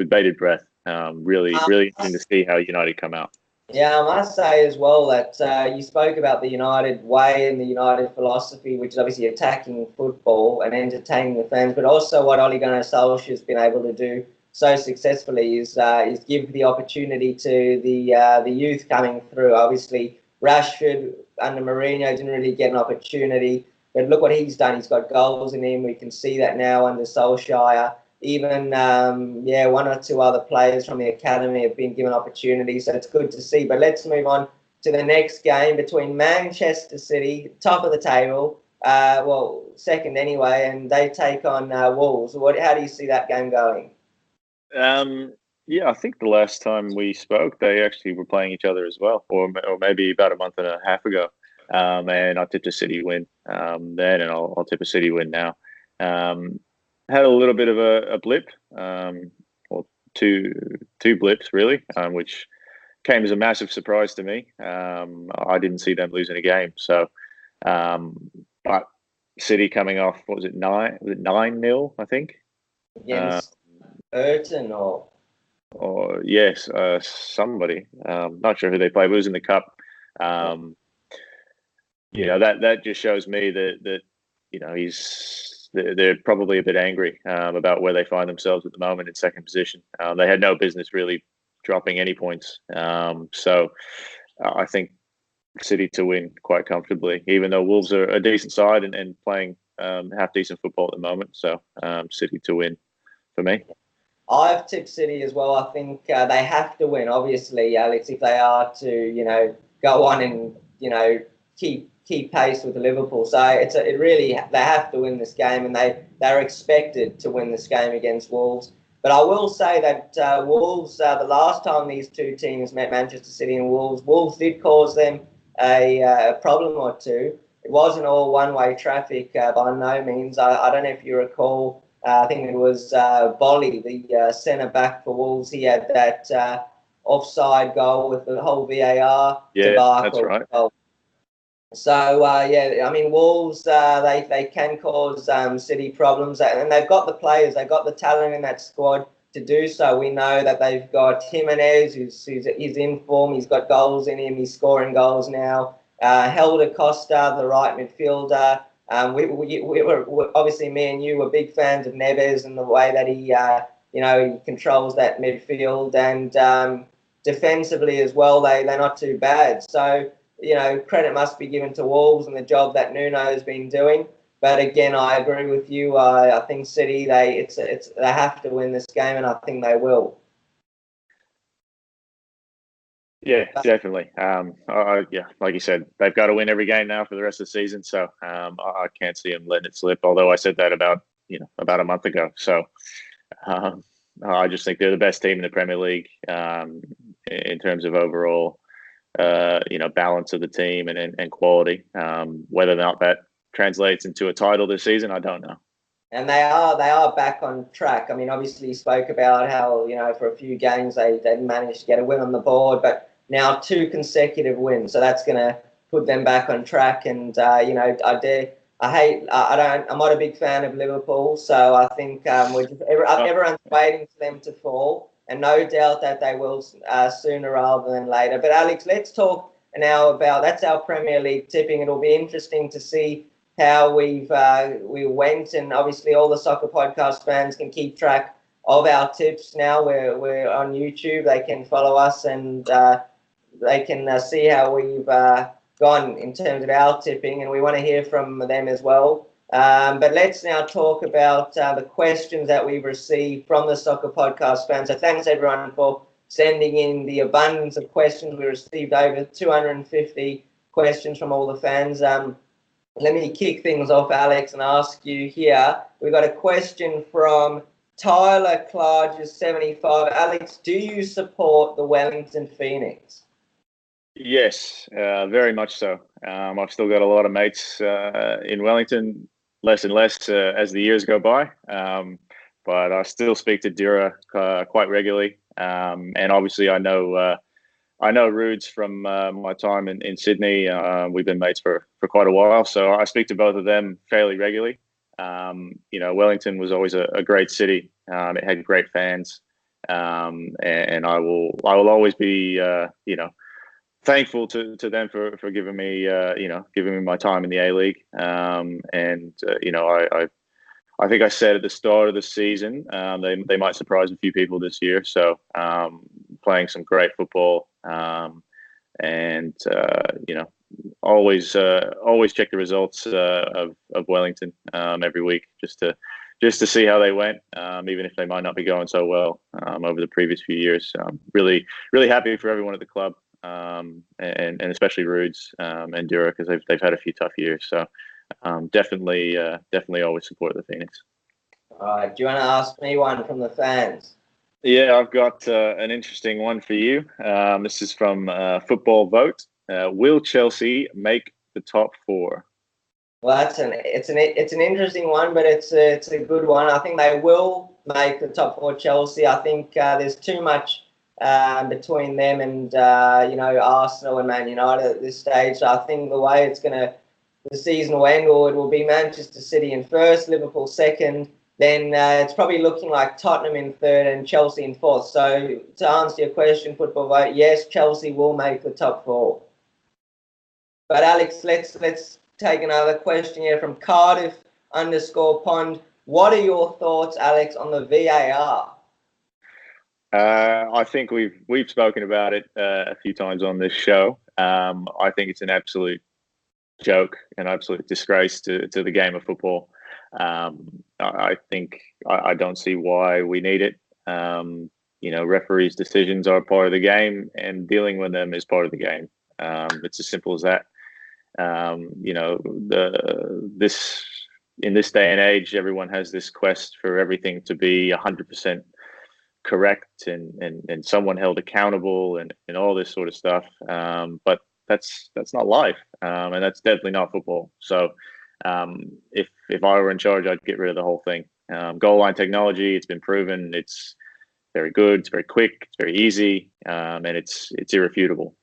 bated breath. Really interesting to see how United come out. Yeah, I must say as well that you spoke about the United way and the United philosophy, which is obviously attacking football and entertaining the fans, but also what Ole Gunnar Solskjaer has been able to do so successfully is give the opportunity to the youth coming through. Obviously, Rashford under Mourinho didn't really get an opportunity, but look what he's done. He's got goals in him. We can see that now under Solskjaer. Even one or two other players from the academy have been given opportunities, so it's good to see. But let's move on to the next game between Manchester City, top of the table, second anyway, and they take on Wolves. How do you see that game going? Yeah, I think the last time we spoke, they actually were playing each other as well, or maybe about a month and a half ago. And I tipped a City win then, and I'll tip a City win now. Had a little bit of a blip, or two blips really, which came as a massive surprise to me. I didn't see them losing a game, so but City coming off, what was it, 9-0, I think, against Everton or yes, somebody. Not sure who they played, but it was in the cup. That just shows me that they're probably a bit angry about where they find themselves at the moment in second position. They had no business really dropping any points. So I think City to win quite comfortably, even though Wolves are a decent side and playing half decent football at the moment. So City to win for me. I've tipped City as well. I think they have to win, obviously, Alex, if they are to, go on and, keep pace with Liverpool. So they have to win this game, and they're expected to win this game against Wolves. But I will say that Wolves, the last time these two teams met, Manchester City and Wolves did cause them a problem or two. It wasn't all one-way traffic by no means. I don't know if you recall. I think it was Bolly, the centre back for Wolves. He had that offside goal with the whole VAR debacle. That's right. So I mean, Wolves they can cause City problems, and they've got the players, they've got the talent in that squad to do so. We know that they've got Jimenez, who's in form. He's got goals in him. He's scoring goals now. Helder Costa, the right midfielder. We were obviously, me and you were big fans of Neves and the way that he he controls that midfield, and defensively as well. They're not too bad. So credit must be given to Wolves and the job that Nuno has been doing. But again, I agree with you. I think City they have to win this game, and I think they will. Yeah, definitely. Like you said, they've got to win every game now for the rest of the season. So I can't see them letting it slip. Although I said that about a month ago. So I just think they're the best team in the Premier League in terms of overall, balance of the team and quality. Whether or not that translates into a title this season, I don't know. And they are back on track. I mean, obviously, you spoke about how for a few games they managed to get a win on the board, but now 2 consecutive wins. So that's going to put them back on track. And I'm not a big fan of Liverpool, so I think everyone's waiting for them to fall, and no doubt that they will sooner rather than later. But Alex, let's talk now about that's our Premier League tipping. It'll be interesting to see how we went, and obviously all the Soccer Podcast fans can keep track of our tips now. We're on YouTube. They can follow us, and they can see how we've gone in terms of our tipping, and we want to hear from them as well. But let's now talk about the questions that we've received from the Soccer Podcast fans. So thanks everyone for sending in the abundance of questions. We received over 250 questions from all the fans. Let me kick things off, Alex, and ask you here. We've got a question from Tyler Clarges 75. Alex, do you support the Wellington Phoenix? Yes, very much so. I've still got a lot of mates in Wellington, less and less as the years go by. But I still speak to Dura quite regularly. And obviously I know Rudes from my time in Sydney. We've been mates for quite a while, so I speak to both of them fairly regularly. Wellington was always a great city. It had great fans, and I will always be thankful to them for giving me my time in the A League. I think I said at the start of the season, they might surprise a few people this year. So playing some great football, and always check the results of Wellington every week just to see how they went, even if they might not be going so well over the previous few years. So I'm really happy for everyone at the club, and especially Rudes and Dura, because they've had a few tough years. So definitely always support the Phoenix. All right. Do you want to ask me one from the fans? Yeah, I've got an interesting one for you. This is from Football Vote. Will Chelsea make the top four? Well, it's an interesting one, but it's a good one. I think they will make the top four. Chelsea. I think there's too much between them and Arsenal and Man United at this stage. So I think the season will end, or it will be Manchester City in first, Liverpool second. Then it's probably looking like Tottenham in third and Chelsea in fourth. So to answer your question, Football Vote, yes, Chelsea will make the top four. But Alex, let's take another question here from Cardiff_Pond. What are your thoughts, Alex, on the VAR? I think we've spoken about it a few times on this show. I think it's an absolute joke, an absolute disgrace to the game of football. I think I don't see why we need it. Referees' decisions are part of the game, and dealing with them is part of the game. It's as simple as that. In this day and age, everyone has this quest for everything to be 100% correct and someone held accountable and all this sort of stuff. But that's not life, and that's definitely not football. So if I were in charge, I'd get rid of the whole thing. Goal line technology, it's been proven, it's very good, it's very quick, it's very easy, and it's irrefutable.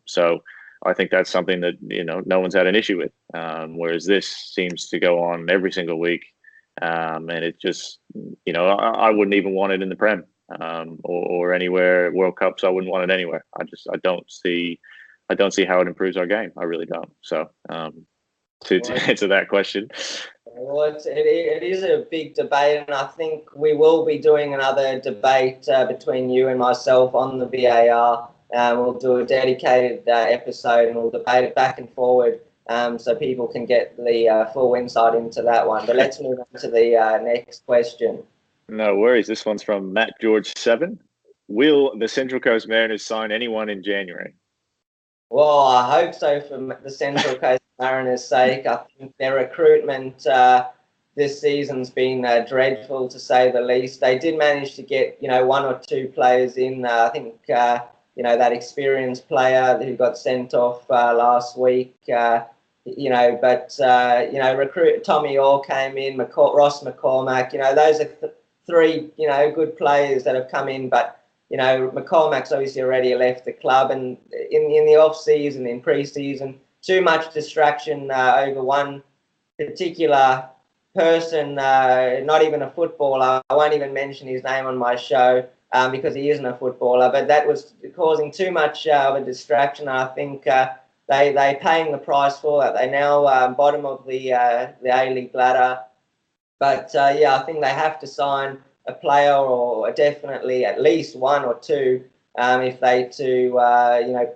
So I think that's something that no one's had an issue with. Whereas this seems to go on every single week, and it just I wouldn't even want it in the Prem, or anywhere World Cups. I wouldn't want it anywhere. I don't see how it improves our game. I really don't. So to answer that question. Well, it is a big debate, and I think we will be doing another debate between you and myself on the VAR. We'll do a dedicated episode, and we'll debate it back and forward, so people can get the full insight into that one. But let's move on to the next question. No worries. This one's from Matt George 7. Will the Central Coast Mariners sign anyone in January? Well, I hope so for the Central Coast Mariners' sake. I think their recruitment this season's been dreadful, to say the least. They did manage to get, one or two players in. I think, that experienced player who got sent off last week, recruit Tommy Orr came in, Ross McCormack. Those are three, good players that have come in, but McCormack's obviously already left the club, and in the off season, in pre-season, too much distraction over one particular person, not even a footballer. I won't even mention his name on my show because he isn't a footballer, but that was causing too much of a distraction. I think they're paying the price for that. They're now bottom of the A-League ladder, but I think they have to sign a player, or definitely at least one or two, if they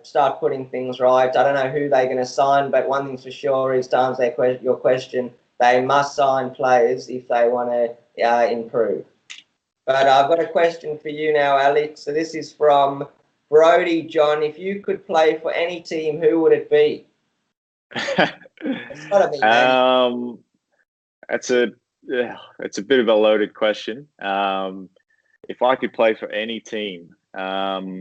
start putting things right. I don't know who they're going to sign, but one thing's for sure is, to answer your question, they must sign players if they want to improve. But I've got a question for you now, Alex. So this is from Brody John. If you could play for any team, who would it be? It's got to be It's a bit of a loaded question. If I could play for any team, I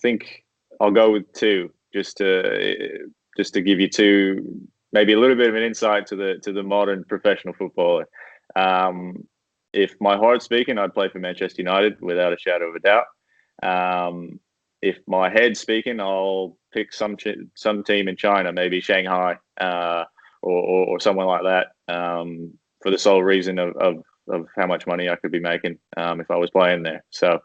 think I'll go with two, just to give you two, maybe a little bit of an insight to the modern professional footballer. If my heart's speaking, I'd play for Manchester United without a shadow of a doubt. If my head's speaking, I'll pick some team in China, maybe Shanghai, or someone like that. For the sole reason of how much money I could be making if I was playing there. So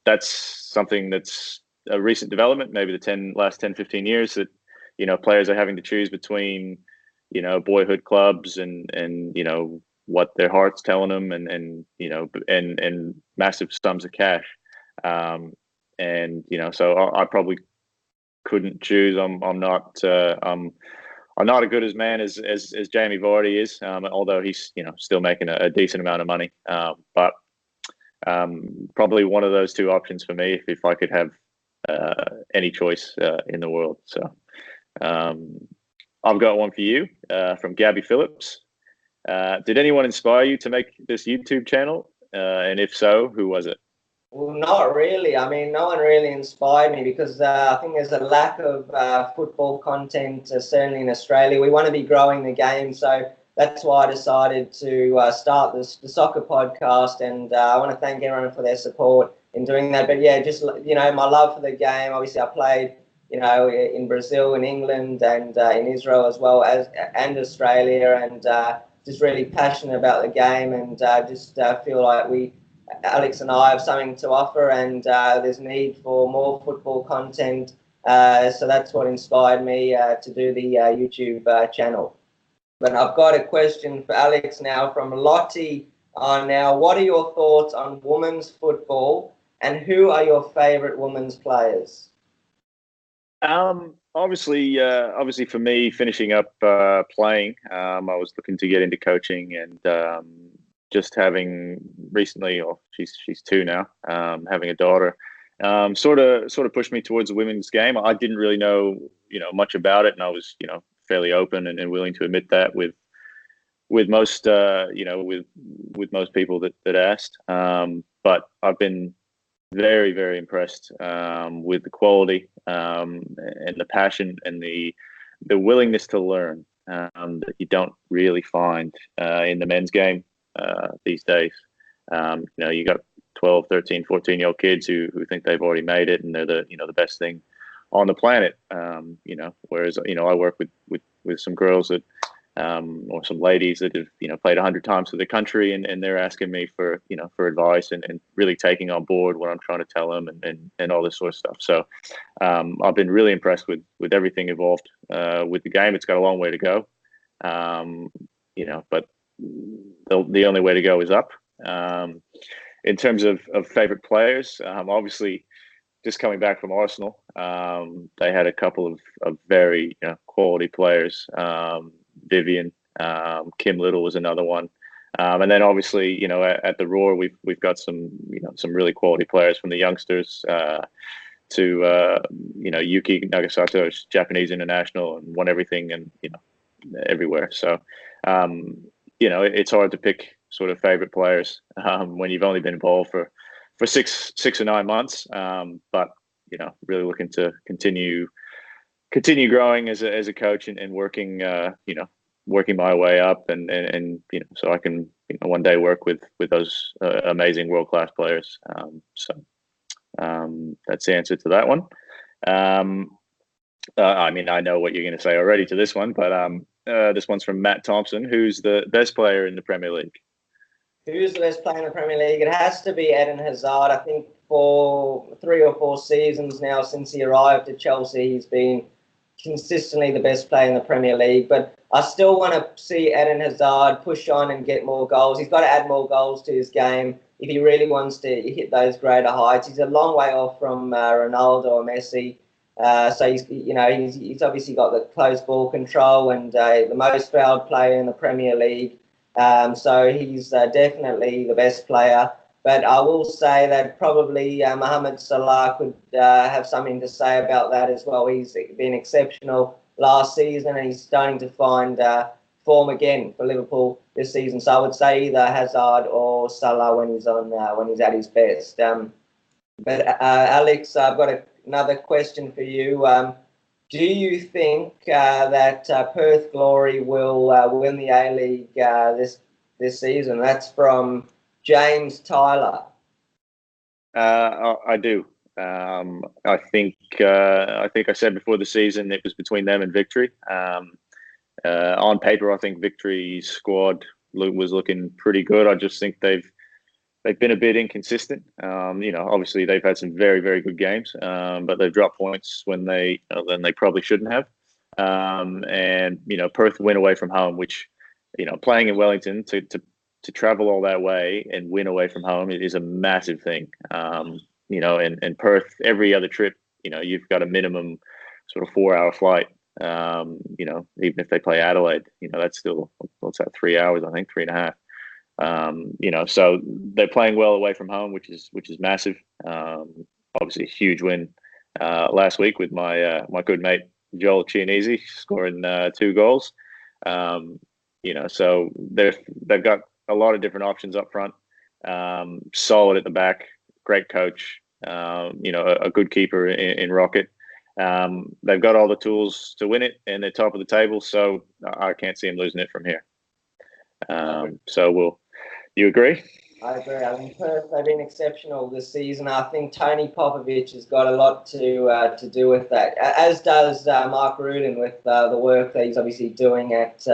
that's something that's a recent development, maybe the last 10, 15 years, that, players are having to choose between, boyhood clubs and what their heart's telling them, and and massive sums of cash. And so I probably couldn't choose. I'm not I'm not as good as man as Jamie Vardy is, although he's still making a decent amount of money. But probably one of those two options for me if I could have any choice in the world. So I've got one for you from Gabby Phillips. Did anyone inspire you to make this YouTube channel? And if so, who was it? Well, not really. I mean, no one really inspired me because I think there's a lack of football content, certainly in Australia. We want to be growing the game, so that's why I decided to start the soccer podcast, and I want to thank everyone for their support in doing that. But yeah, just my love for the game. Obviously, I played in Brazil, in England, and in Israel as well and Australia, and just really passionate about the game, and just feel like Alex and I have something to offer, and there's need for more football content. So that's what inspired me to do the YouTube channel. But I've got a question for Alex now from Lottie. Now, what are your thoughts on women's football, and who are your favourite women's players? Obviously for me, finishing up playing, I was looking to get into coaching, and just having recently, or she's 2 now, having a daughter, sort of pushed me towards the women's game. I didn't really know much about it, and I was fairly open and willing to admit that with most with most people that asked. But I've been very, very impressed with the quality and the passion and the willingness to learn that you don't really find in the men's game these days. You got 12, 13, 14-year-old kids who think they've already made it and they're the best thing on the planet. Whereas I work with some girls that or some ladies that have played 100 times for the country, and they're asking me for advice and really taking on board what I'm trying to tell them and all this sort of stuff. So I've been really impressed with everything involved with the game. It's got a long way to go, but the only way to go is up. In terms of favorite players, obviously, just coming back from Arsenal, they had a couple of very quality players. Vivian, Kim Little was another one, and then obviously at the Roar we've got some really quality players from the youngsters to Yuki Nagasato, Japanese international, and won everything and everywhere. So it's hard to pick sort of favorite players when you've only been involved for 6 or 9 months. But really looking to continue growing as a coach and working working my way up and so I can one day work with those amazing world-class players. So that's the answer to that one. I mean, I know what you're going to say already to this one, but this one's from Matt Thompson. Who's the best player in the Premier League? Who's the best player in the Premier League? It has to be Eden Hazard. I think for 3 or 4 seasons now since he arrived at Chelsea, he's been consistently the best player in the Premier League. But I still want to see Eden Hazard push on and get more goals. He's got to add more goals to his game if he really wants to hit those greater heights. He's a long way off from Ronaldo or Messi. So he's obviously got the close ball control and the most fouled player in the Premier League. So he's definitely the best player. But I will say that probably Mohamed Salah could have something to say about that as well. He's been exceptional last season, and he's starting to find form again for Liverpool this season. So I would say either Hazard or Salah when he's at his best. But Alex, I've got another question for you. Do you think that Perth Glory will win the A-League this season? That's from James Tyler. I do. I think I said before the season it was between them and Victory. On paper, I think Victory's squad was looking pretty good. I just think they've been a bit inconsistent. Obviously they've had some very, very good games, but they've dropped points when they probably shouldn't have. And Perth went away from home, which playing in Wellington to to travel all that way and win away from home, it is a massive thing. And Perth, every other trip, you've got a minimum sort of 4-hour flight. Even if they play Adelaide, that's still, what's that, 3 hours, I think, 3.5. So they're playing well away from home, which is massive. Obviously, a huge win last week with my good mate Joel Chianese scoring 2 goals. So they've got a lot of different options up front. Solid at the back, great coach. A good keeper in Rocket. They've got all the tools to win it, and they're top of the table. So I can't see them losing it from here. You agree? I agree. I mean, Perth, they've been exceptional this season. I think Tony Popovich has got a lot to do with that, as does Mark Rudin with the work that he's obviously doing at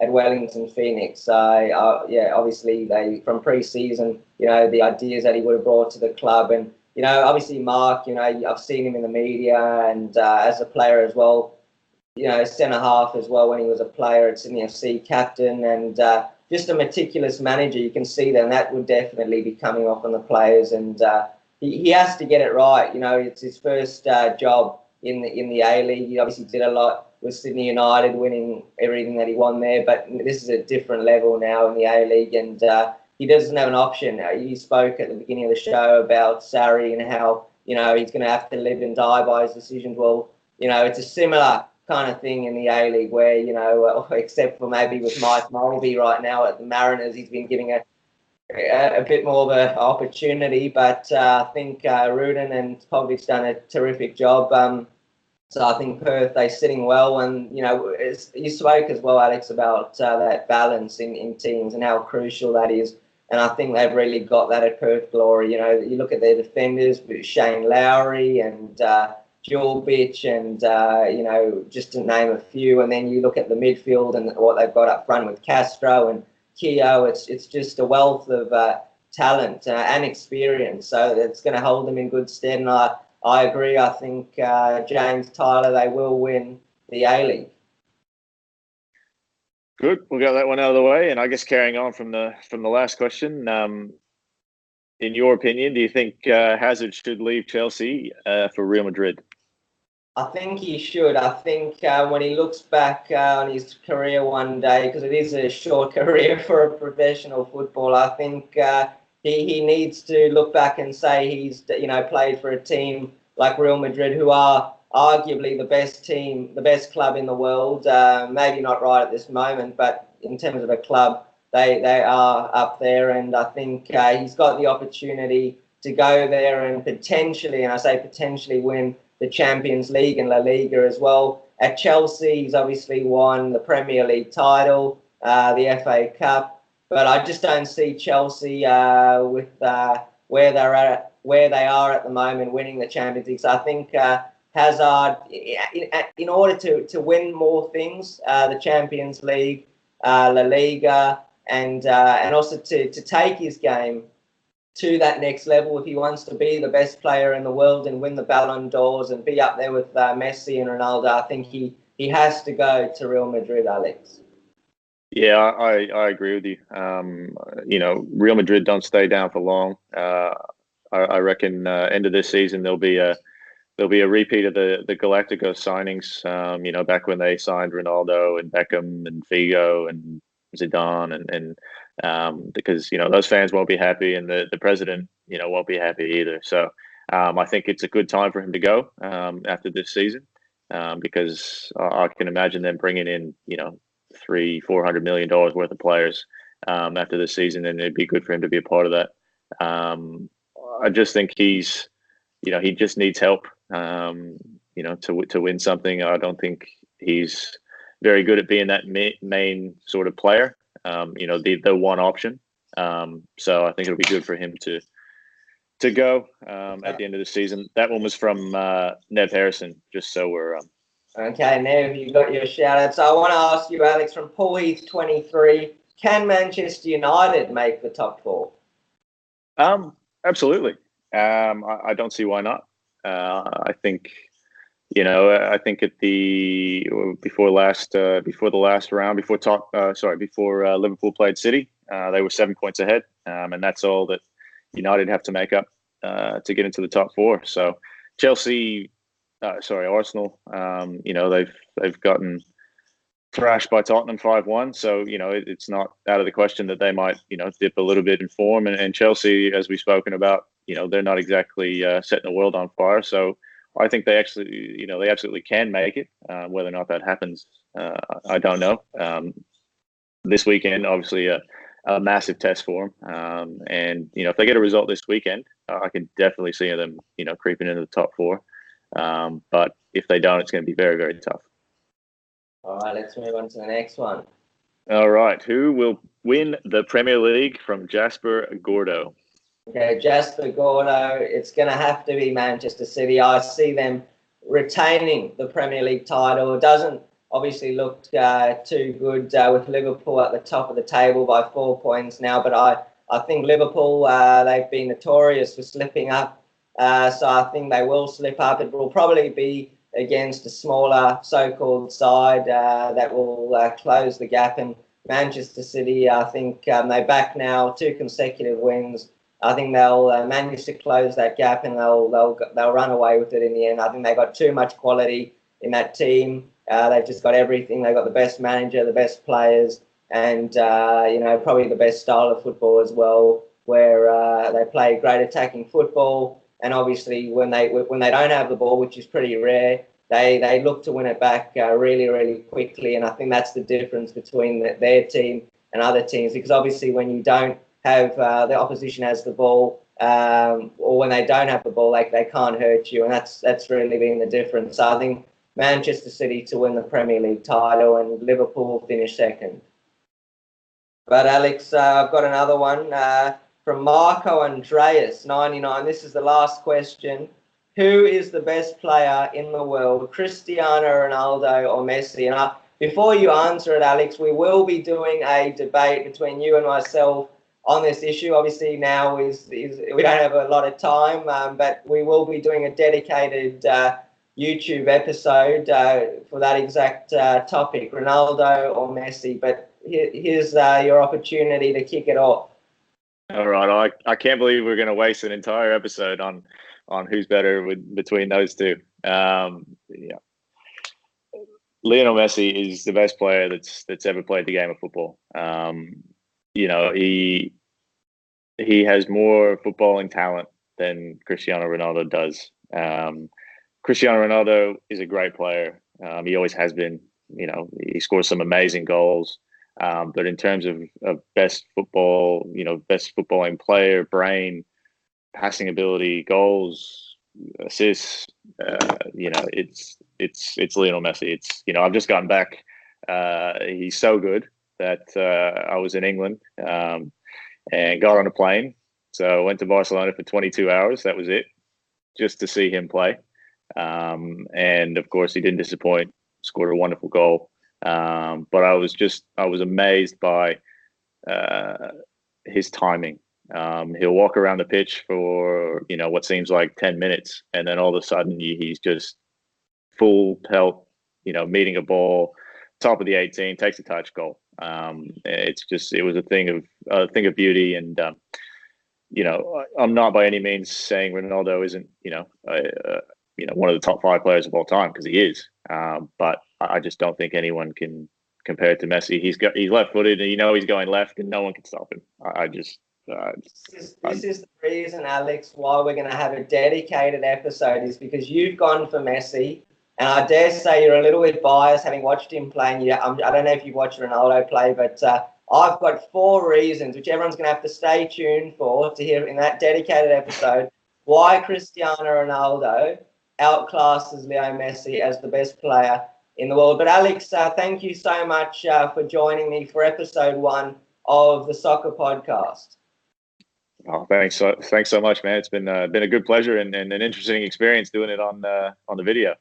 Wellington Phoenix. Obviously they from pre-season, the ideas that he would have brought to the club, and obviously Mark, I've seen him in the media and as a player as well. Centre half as well when he was a player at Sydney FC, captain, and just a meticulous manager. You can see that, and that would definitely be coming off on the players. And he has to get it right. It's his first job in the A-League. He obviously did a lot with Sydney United, winning everything that he won there. But this is a different level now in the A-League, and he doesn't have an option. He spoke at the beginning of the show about Sarri and how he's going to have to live and die by his decisions. Well, it's a similar kind of thing in the A-League where, except for maybe with Mike Mulvey right now at the Mariners, he's been giving a bit more of an opportunity. But I think Rudin and Povich done a terrific job. So I think Perth, they're sitting well. And, you spoke as well, Alex, about that balance in teams and how crucial that is. And I think they've really got that at Perth Glory. You look at their defenders with Shane Lowry and Jorbic and, just to name a few. And then you look at the midfield and what they've got up front with Castro and Keogh. It's just a wealth of talent and experience. So it's going to hold them in good stead. And I agree. I think James Tyler, they will win the A-League. Good. We got that one out of the way. And I guess carrying on from the last question, in your opinion, do you think Hazard should leave Chelsea for Real Madrid? I think he should. I think when he looks back on his career one day, because it is a short career for a professional footballer, I think he needs to look back and say he's played for a team like Real Madrid, who are arguably the best team, the best club in the world. Maybe not right at this moment, but in terms of a club, they are up there. And I think he's got the opportunity to go there and potentially, and I say potentially, win the Champions League and La Liga as well. At Chelsea, he's obviously won the Premier League title, the FA Cup, but I just don't see Chelsea with where they are at the moment, winning the Champions League. So I think Hazard, in order to win more things, the Champions League, La Liga, and also to take his game to that next level, if he wants to be the best player in the world and win the Ballon d'Ors and be up there with Messi and Ronaldo, I think he has to go to Real Madrid, Alex. Yeah, I agree with you. Real Madrid don't stay down for long. I reckon end of this season there'll be a repeat of the Galacticos signings. Back when they signed Ronaldo and Beckham and Figo and Zidane and because those fans won't be happy, and the president won't be happy either. So I think it's a good time for him to go after this season, because I can imagine them bringing in $300-400 million worth of players after this season, and it'd be good for him to be a part of that. I just think he just needs help to win something. I don't think he's very good at being that main sort of player. The one option. So I think it'll be good for him to go at the end of the season. That one was from Nev Harrison, just so we're okay, Nev, you got your shout out. So I want to ask you, Alex, from Paul Heath 23, can Manchester United make the top 4? Absolutely. I don't see why not. I think I think at before Liverpool played City, They were 7 points ahead, and that's all that United have to make up to get into the top four. So Arsenal, they've gotten thrashed by Tottenham 5-1. So, it's not out of the question that they might, dip a little bit in form. And Chelsea, as we've spoken about, they're not exactly setting the world on fire. So I think they absolutely can make it. Whether or not that happens, I don't know. This weekend, obviously, a massive test for them. And, if they get a result this weekend, I can definitely see them, creeping into the top four. But if they don't, it's going to be very, very tough. All right, let's move on to the next one. All right. Who will win the Premier League from Jasper Gordo? Okay, Jasper Gordo, it's going to have to be Manchester City. I see them retaining the Premier League title. It doesn't obviously look too good with Liverpool at the top of the table by 4 points now, but I think Liverpool, they've been notorious for slipping up, so I think they will slip up. It will probably be against a smaller so-called side that will close the gap, and Manchester City, I think they're back now, 2 consecutive wins. I think they'll manage to close that gap, and they'll run away with it in the end. I think they've got too much quality in that team. They've just got everything. They've got the best manager, the best players, and probably the best style of football as well, where they play great attacking football. And obviously, when they don't have the ball, which is pretty rare, they look to win it back really, really quickly. And I think that's the difference between their team and other teams, because obviously when you don't have the opposition has the ball, or when they don't have the ball, they can't hurt you, and that's really been the difference. So I think Manchester City to win the Premier League title, and Liverpool finish second. But Alex, I've got another one from Marco Andreas 99. This is the last question. Who is the best player in the world, Cristiano Ronaldo or Messi? And before you answer it, Alex, we will be doing a debate between you and myself on this issue. Obviously now is we don't have a lot of time, but we will be doing a dedicated YouTube episode for that exact topic, Ronaldo or Messi. But here's your opportunity to kick it off. All right, I can't believe we're going to waste an entire episode on who's better between those two. Lionel Messi is the best player that's ever played the game of football. He has more footballing talent than Cristiano Ronaldo does. Cristiano Ronaldo is a great player. He always has been. He scores some amazing goals. But in terms of best football, best footballing player, brain, passing ability, goals, assists, it's Lionel Messi. I've just gotten back. He's so good that I was in England and got on a plane. So I went to Barcelona for 22 hours. That was it, just to see him play. And of course, he didn't disappoint. Scored a wonderful goal. But I was amazed by his timing. He'll walk around the pitch for what seems like 10 minutes, and then all of a sudden he's just full pelt, meeting a ball, top of the 18, takes a touch, goal. It was a thing of beauty, and I'm not by any means saying Ronaldo isn't one of the top 5 players of all time, because he is. But I just don't think anyone can compare it to Messi. He's left-footed, and he's going left, and no one can stop him. This is the reason, Alex, why we're going to have a dedicated episode, is because you've gone for Messi, and I dare say you're a little bit biased having watched him play. And I don't know if you've watched Ronaldo play, but I've got 4 reasons, which everyone's going to have to stay tuned for to hear in that dedicated episode, why Cristiano Ronaldo outclasses Leo Messi as the best player in the world. But Alex, thank you so much for joining me for episode 1 of the Soccer Podcast. Oh, thanks so much, man. It's been a good pleasure and an interesting experience doing it on the video.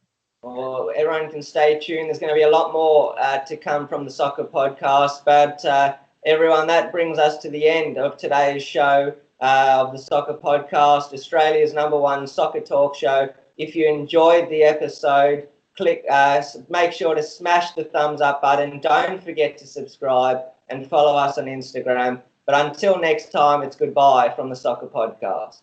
Well, everyone can stay tuned. There's going to be a lot more to come from the Soccer Podcast. But everyone, that brings us to the end of today's show of the Soccer Podcast, Australia's #1 soccer talk show. If you enjoyed the episode, make sure to smash the thumbs up button. Don't forget to subscribe and follow us on Instagram But until next time, it's goodbye from the Soccer Podcast.